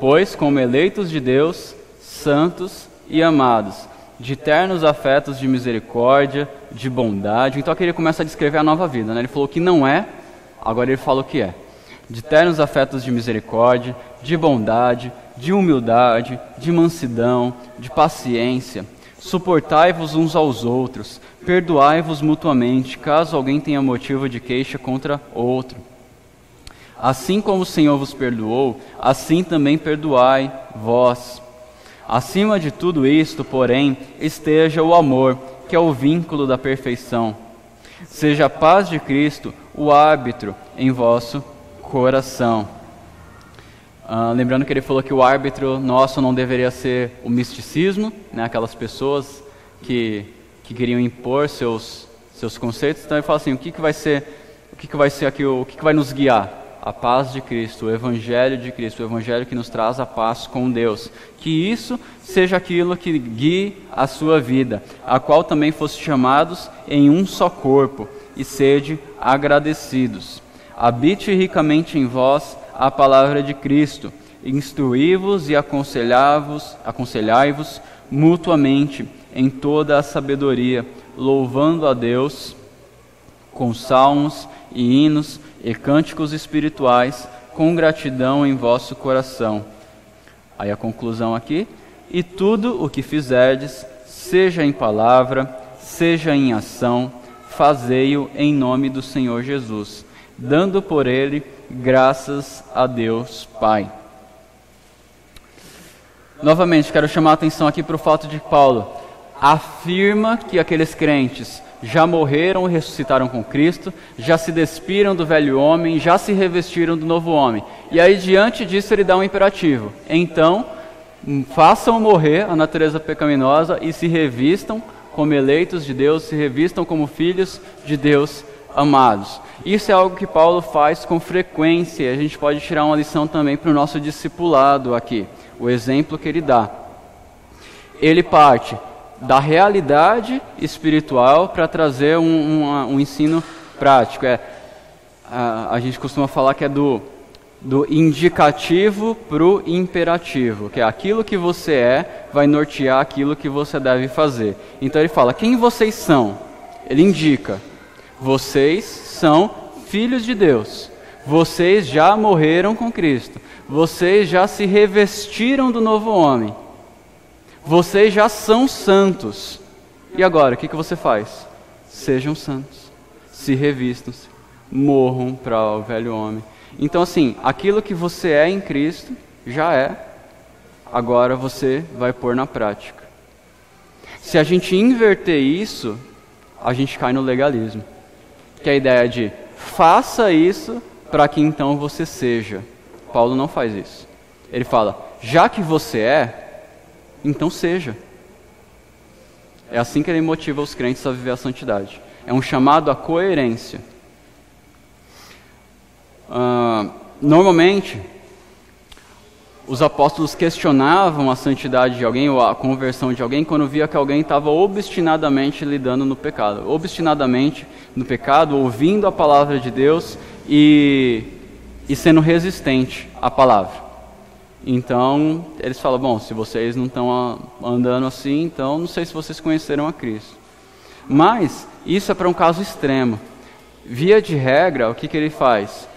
Pois, como eleitos de Deus, santos e amados, de ternos afetos de misericórdia, de bondade. Então aqui ele começa a descrever a nova vida, né? Ele falou que não é, agora ele fala o que é. De ternos afetos de misericórdia, de bondade, de humildade, de mansidão, de paciência. Suportai-vos uns aos outros, perdoai-vos mutuamente, caso alguém tenha motivo de queixa contra outro. Assim como o Senhor vos perdoou, assim também perdoai vós. Acima de tudo isto, porém, esteja o amor, que é o vínculo da perfeição. Seja a paz de Cristo o árbitro em vosso coração. Lembrando que ele falou que o árbitro nosso não deveria ser o misticismo, né, aquelas pessoas que queriam impor seus conceitos. Então ele fala assim, o que vai ser aqui, o que vai nos guiar? A paz de Cristo, o Evangelho de Cristo, o Evangelho que nos traz a paz com Deus. Que isso seja aquilo que guie a sua vida, a qual também foste chamados em um só corpo, e sede agradecidos. Habite ricamente em vós a palavra de Cristo, instruí-vos e aconselhai-vos mutuamente em toda a sabedoria, louvando a Deus com salmos e hinos e cânticos espirituais, com gratidão em vosso coração. Aí a conclusão aqui, e tudo o que fizerdes, seja em palavra, seja em ação, fazei-o em nome do Senhor Jesus, dando por ele graças a Deus Pai. Novamente, quero chamar a atenção aqui para o fato de que Paulo afirma que aqueles crentes já morreram e ressuscitaram com Cristo, já se despiram do velho homem, já se revestiram do novo homem. E aí, diante disso, ele dá um imperativo. Então, façam morrer a natureza pecaminosa e se revistam como eleitos de Deus, se revistam como filhos de Deus amados. Isso é algo que Paulo faz com frequência. A gente pode tirar uma lição também para o nosso discipulado aqui. O exemplo que ele dá. Ele parte da realidade espiritual para trazer um ensino prático. A gente costuma falar que é do indicativo para o imperativo, que é aquilo que você vai nortear aquilo que você deve fazer. Então ele fala, quem vocês são? Ele indica, vocês são filhos de Deus, vocês já morreram com Cristo, vocês já se revestiram do novo homem, vocês já são santos. E agora, o que você faz? Sejam santos, se revistam-se, morram para o velho homem. Então assim, aquilo que você é em Cristo, já é, agora você vai pôr na prática. Se a gente inverter isso, a gente cai no legalismo, que é a ideia de, faça isso para que então você seja. Paulo não faz isso. Ele fala, já que você é, então seja. É assim que ele motiva os crentes a viver a santidade. É um chamado à coerência. Normalmente, os apóstolos questionavam a santidade de alguém ou a conversão de alguém quando via que alguém estava obstinadamente lidando no pecado. Obstinadamente no pecado, ouvindo a palavra de Deus e sendo resistente à palavra. Então, eles falam, bom, se vocês não estão andando assim, então não sei se vocês conheceram a Cristo. Mas, isso é para um caso extremo. via de regra, o que ele faz?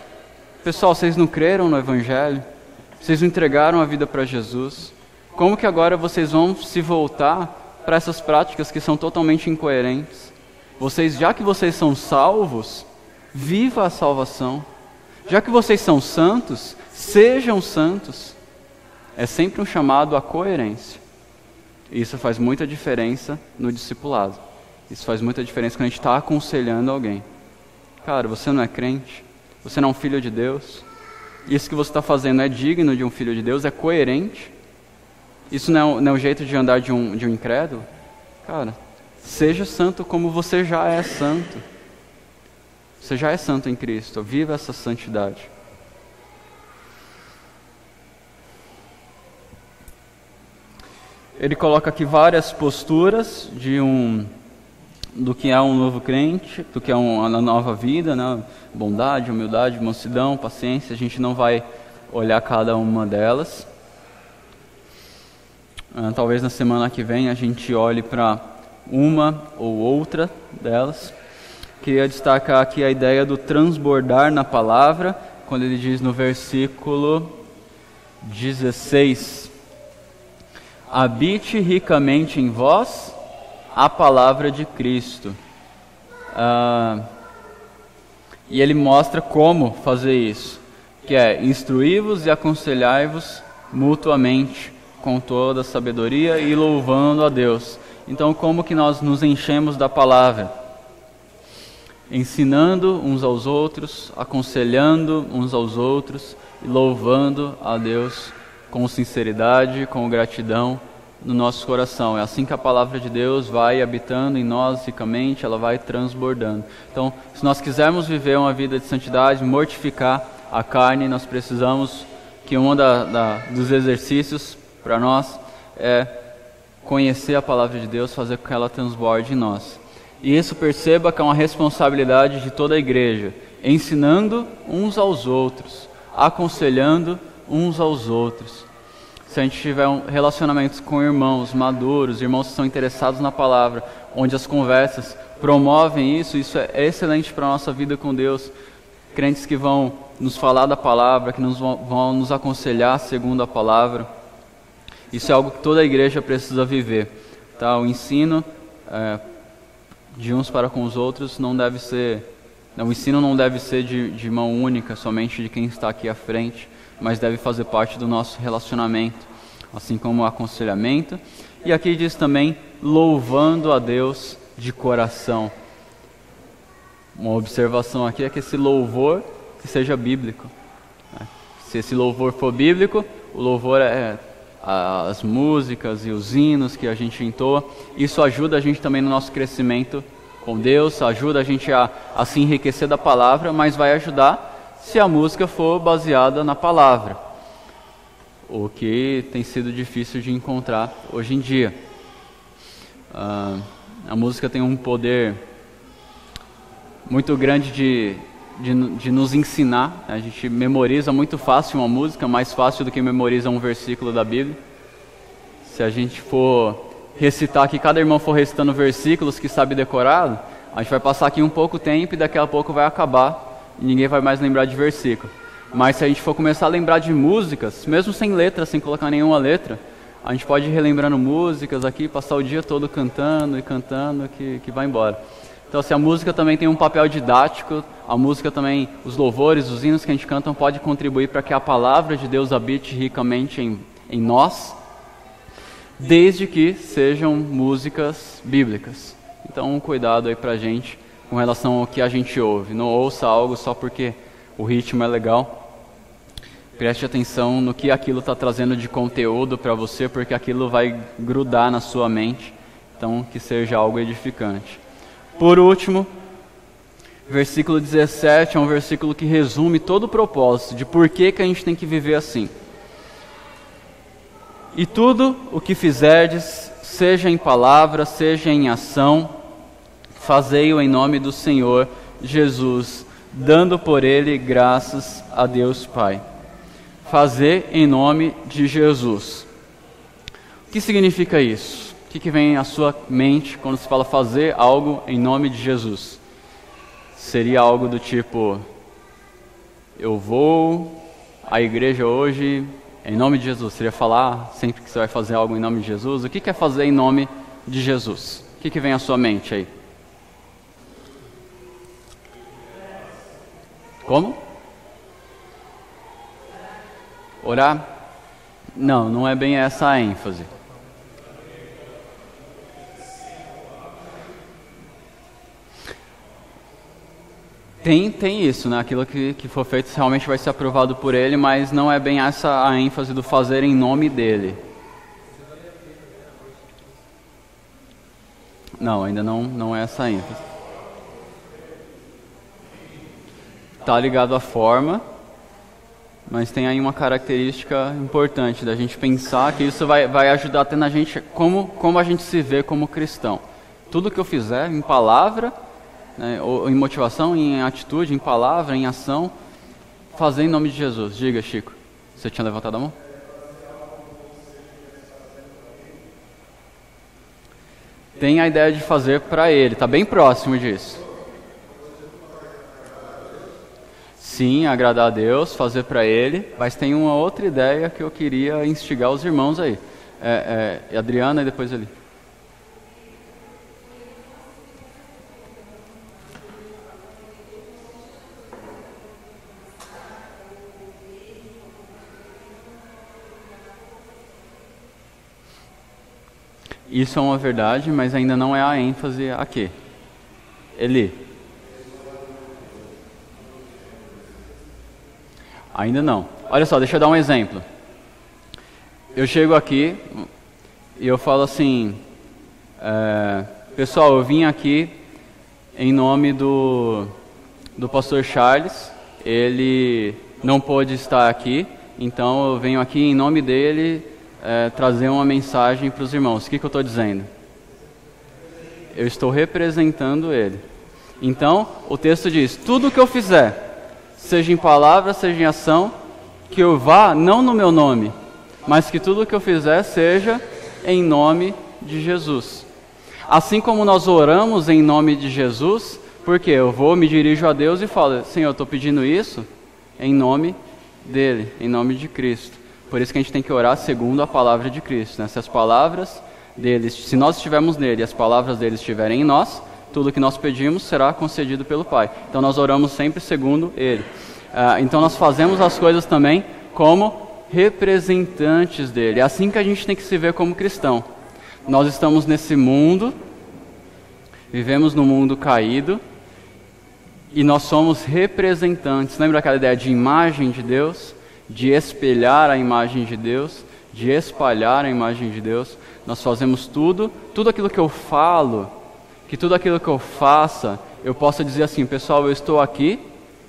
Pessoal, vocês não creram no Evangelho? Vocês não entregaram a vida para Jesus? Como que agora vocês vão se voltar para essas práticas que são totalmente incoerentes? Já que vocês são salvos, viva a salvação. Já que vocês são santos, sejam santos. É sempre um chamado à coerência. Isso faz muita diferença no discipulado. Isso faz muita diferença quando a gente está aconselhando alguém. Cara, você não é crente? Você não é um filho de Deus? Isso que você está fazendo é digno de um filho de Deus? É coerente? Isso não é o jeito de andar de um incrédulo? Cara, seja santo como você já é santo. Você já é santo em Cristo. Viva essa santidade. Ele coloca aqui várias posturas do que é um novo crente, do que é uma nova vida, né? Bondade, humildade, mansidão, paciência. A gente não vai olhar cada uma delas. Talvez na semana que vem a gente olhe para uma ou outra delas. Queria destacar aqui a ideia do transbordar na palavra, quando ele diz no versículo 16: habite ricamente em vós a palavra de Cristo. E ele mostra como fazer isso, que é instruí-vos e aconselhai-vos mutuamente com toda a sabedoria e louvando a Deus. Então, como que nós nos enchemos da palavra? Ensinando uns aos outros, aconselhando uns aos outros e louvando a Deus com sinceridade, com gratidão no nosso coração. É assim que a palavra de Deus vai habitando em nós ricamente, ela vai transbordando. Então, se nós quisermos viver uma vida de santidade, mortificar a carne, nós precisamos que um dos exercícios para nós é conhecer a palavra de Deus, fazer com que ela transborde em nós. E isso, perceba que é uma responsabilidade de toda a igreja, ensinando uns aos outros, aconselhando uns aos outros. Se a gente tiver relacionamentos com irmãos maduros, irmãos que estão interessados na palavra, onde as conversas promovem isso é excelente para a nossa vida com Deus. Crentes que vão nos falar da palavra, que vão nos aconselhar segundo a palavra. Isso é algo que toda a igreja precisa viver. Tá? O ensino de uns para com os outros não deve ser... O ensino não deve ser de mão única, somente de quem está aqui à frente, mas deve fazer parte do nosso relacionamento, assim como o aconselhamento. E aqui diz também, louvando a Deus de coração. Uma observação aqui é que esse louvor que seja bíblico. Se esse louvor for bíblico, o louvor é as músicas e os hinos que a gente entoa. Isso ajuda a gente também no nosso crescimento com Deus, ajuda a gente a se enriquecer da palavra, mas vai ajudar se a música for baseada na palavra, o que tem sido difícil de encontrar hoje em dia. A música tem um poder muito grande de nos ensinar. A gente memoriza muito fácil uma música, mais fácil do que memoriza um versículo da Bíblia. Se a gente for recitar aqui, cada irmão for recitando versículos que sabe decorado, a gente vai passar aqui um pouco tempo e daqui a pouco vai acabar e ninguém vai mais lembrar de versículo. Mas se a gente for começar a lembrar de músicas, mesmo sem letra, sem colocar nenhuma letra, a gente pode ir relembrando músicas aqui, passar o dia todo cantando e cantando, que vai embora. Então, assim, a música também tem um papel didático, a música também, os louvores, os hinos que a gente canta pode contribuir para que a palavra de Deus habite ricamente em nós, desde que sejam músicas bíblicas. Então, um cuidado aí pra gente com relação ao que a gente ouve. Não ouça algo só porque o ritmo é legal. Preste atenção no que aquilo está trazendo de conteúdo para você, porque aquilo vai grudar na sua mente. Então, que seja algo edificante. Por último, versículo 17 é um versículo que resume todo o propósito de por que a gente tem que viver assim. E tudo o que fizerdes, seja em palavra, seja em ação, fazei-o em nome do Senhor Jesus, dando por ele graças a Deus Pai. Fazer em nome de Jesus. O que significa isso? O que vem à sua mente quando se fala fazer algo em nome de Jesus? seria algo do tipo: eu vou à igreja hoje em nome de Jesus. Seria falar sempre que você vai fazer algo em nome de Jesus. O que é fazer em nome de Jesus? O que vem à sua mente aí? Como? Orar? Não, não é bem essa a ênfase. Tem isso, né? Aquilo que for feito realmente vai ser aprovado por Ele, mas não é bem essa a ênfase do fazer em nome dEle. Não, ainda não é essa a ênfase. Está ligado à forma, mas tem aí uma característica importante da gente pensar que isso vai ajudar até na gente, como a gente se vê como cristão. Tudo que eu fizer em palavra, né, ou em motivação, em atitude, em palavra, em ação, fazer em nome de Jesus. Diga, Chico. Você tinha levantado a mão? Tem a ideia de fazer para Ele, está bem próximo disso. Sim, agradar a Deus, fazer para Ele, mas tem uma outra ideia que eu queria instigar os irmãos aí. Adriana e depois ele. Isso é uma verdade, mas ainda não é a ênfase aqui. Eli. Ainda não. Olha só, deixa eu dar um exemplo. Eu chego aqui e eu falo assim: pessoal, eu vim aqui em nome do pastor Charles. Ele não pôde estar aqui, então eu venho aqui em nome dele trazer uma mensagem para os irmãos. O que eu estou dizendo? Eu estou representando ele. Então, o texto diz: tudo que eu fizer, seja em palavra, seja em ação, que eu vá não no meu nome, mas que tudo que eu fizer seja em nome de Jesus. Assim como nós oramos em nome de Jesus, porque eu me dirijo a Deus e falo: Senhor, eu estou pedindo isso em nome dele, em nome de Cristo. Por isso que a gente tem que orar segundo a palavra de Cristo, né? Se as palavras dele, se nós estivermos nele e as palavras dele estiverem em nós, tudo que nós pedimos será concedido pelo Pai. Então nós oramos sempre segundo ele. Então nós fazemos as coisas também como representantes dele. É assim que a gente tem que se ver como cristão. Nós estamos nesse mundo, vivemos num mundo caído, e nós somos representantes. Lembra aquela ideia de imagem de Deus? De espelhar a imagem de Deus, de espalhar a imagem de Deus. Nós fazemos tudo aquilo que eu falo, que tudo aquilo que eu faça, eu possa dizer assim: pessoal, eu estou aqui,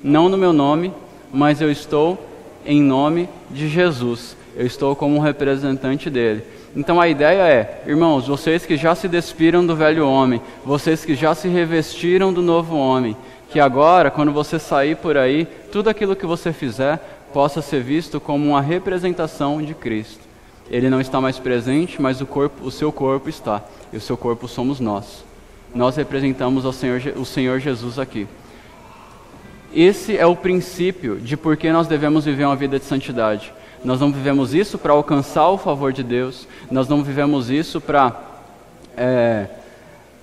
não no meu nome, mas eu estou em nome de Jesus. Eu estou como um representante dele. Então a ideia é: irmãos, vocês que já se despiram do velho homem, vocês que já se revestiram do novo homem, que agora, quando você sair por aí, tudo aquilo que você fizer possa ser visto como uma representação de Cristo. Ele não está mais presente, mas o seu corpo está. E o seu corpo somos nós. Nós representamos o Senhor Jesus aqui. Esse é o princípio de por que nós devemos viver uma vida de santidade. Nós não vivemos isso para alcançar o favor de Deus. Nós não vivemos isso para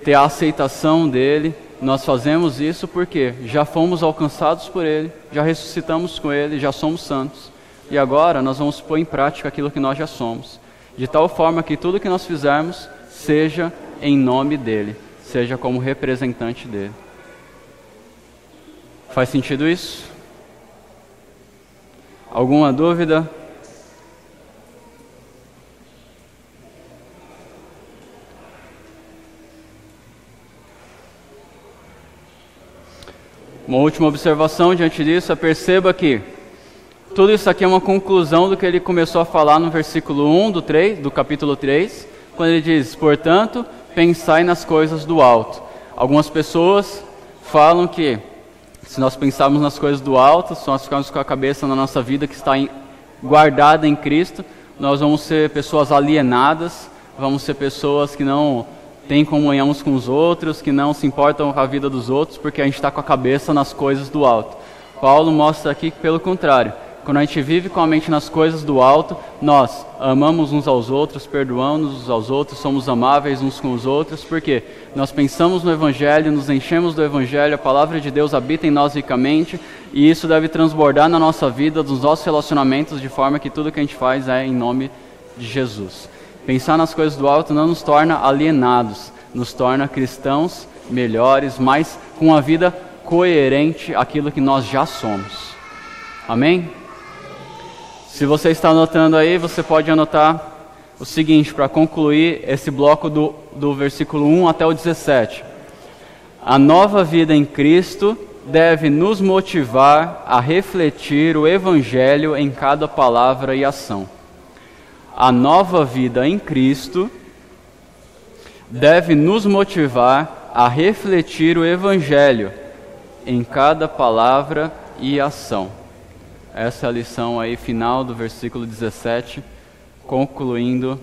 ter a aceitação dEle. Nós fazemos isso porque já fomos alcançados por Ele, já ressuscitamos com Ele, já somos santos. E agora nós vamos pôr em prática aquilo que nós já somos. De tal forma que tudo que nós fizermos seja em nome dEle, seja como representante dEle. Faz sentido isso? Alguma dúvida? Uma última observação diante disso, perceba que tudo isso aqui é uma conclusão do que ele começou a falar no versículo 1 do capítulo 3, quando ele diz: portanto, pensai nas coisas do alto. Algumas pessoas falam que se nós pensarmos nas coisas do alto, se nós ficarmos com a cabeça na nossa vida que está guardada em Cristo, nós vamos ser pessoas alienadas, vamos ser pessoas que não têm comunhão uns com os outros, que não se importam com a vida dos outros, porque a gente está com a cabeça nas coisas do alto. Paulo mostra aqui que, pelo contrário, quando a gente vive com a mente nas coisas do alto, nós amamos uns aos outros, perdoamos uns aos outros, somos amáveis uns com os outros, porque nós pensamos no Evangelho, nos enchemos do Evangelho, a palavra de Deus habita em nós ricamente, e isso deve transbordar na nossa vida, nos nossos relacionamentos, de forma que tudo que a gente faz é em nome de Jesus. Pensar nas coisas do alto não nos torna alienados, nos torna cristãos melhores, mas com a vida coerente àquilo que nós já somos. Amém? Se você está anotando aí, você pode anotar o seguinte, para concluir esse bloco do versículo 1 até o 17. A nova vida em Cristo deve nos motivar a refletir o Evangelho em cada palavra e ação. A nova vida em Cristo deve nos motivar a refletir o Evangelho em cada palavra e ação. Essa é a lição aí final do versículo 17, concluindo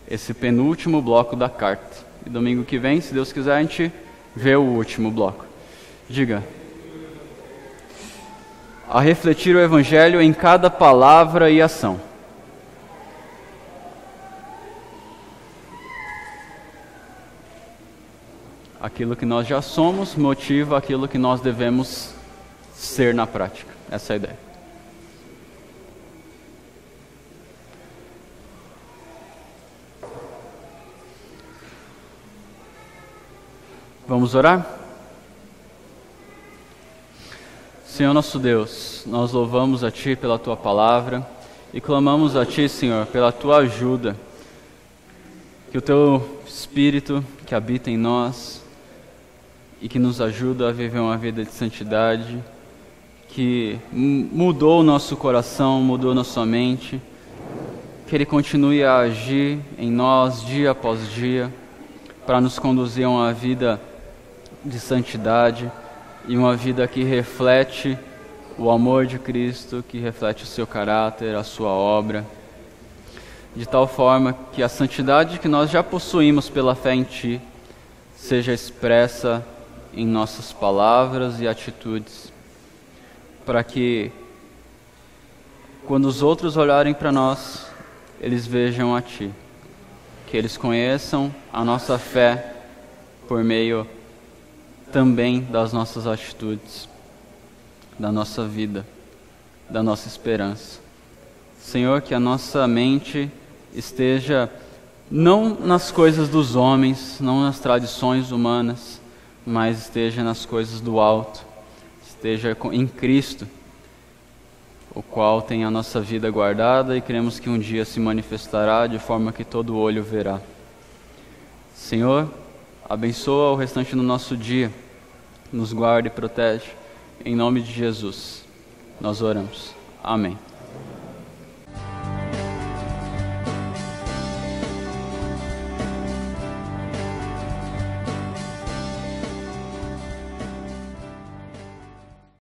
esse penúltimo bloco da carta. E domingo que vem, se Deus quiser, a gente vê o último bloco. Diga. A refletir o Evangelho em cada palavra e ação. Aquilo que nós já somos motiva aquilo que nós devemos ser na prática. Essa é a ideia. Vamos orar? Senhor nosso Deus, nós louvamos a Ti pela Tua palavra e clamamos a Ti, Senhor, pela Tua ajuda, que o Teu Espírito que habita em nós e que nos ajuda a viver uma vida de santidade, que mudou o nosso coração, mudou nossa mente, que Ele continue a agir em nós dia após dia, para nos conduzir a uma vida de santidade e uma vida que reflete o amor de Cristo, que reflete o seu caráter, a sua obra, de tal forma que a santidade que nós já possuímos pela fé em Ti seja expressa em nossas palavras e atitudes, para que quando os outros olharem para nós, eles vejam a Ti, que eles conheçam a nossa fé por meio também das nossas atitudes, da nossa vida, da nossa esperança. Senhor, que a nossa mente esteja não nas coisas dos homens, não nas tradições humanas, mas esteja nas coisas do alto, esteja em Cristo, o qual tem a nossa vida guardada e cremos que um dia se manifestará de forma que todo olho verá. Senhor, abençoa o restante do nosso dia, nos guarda e protege. Em nome de Jesus, nós oramos. Amém.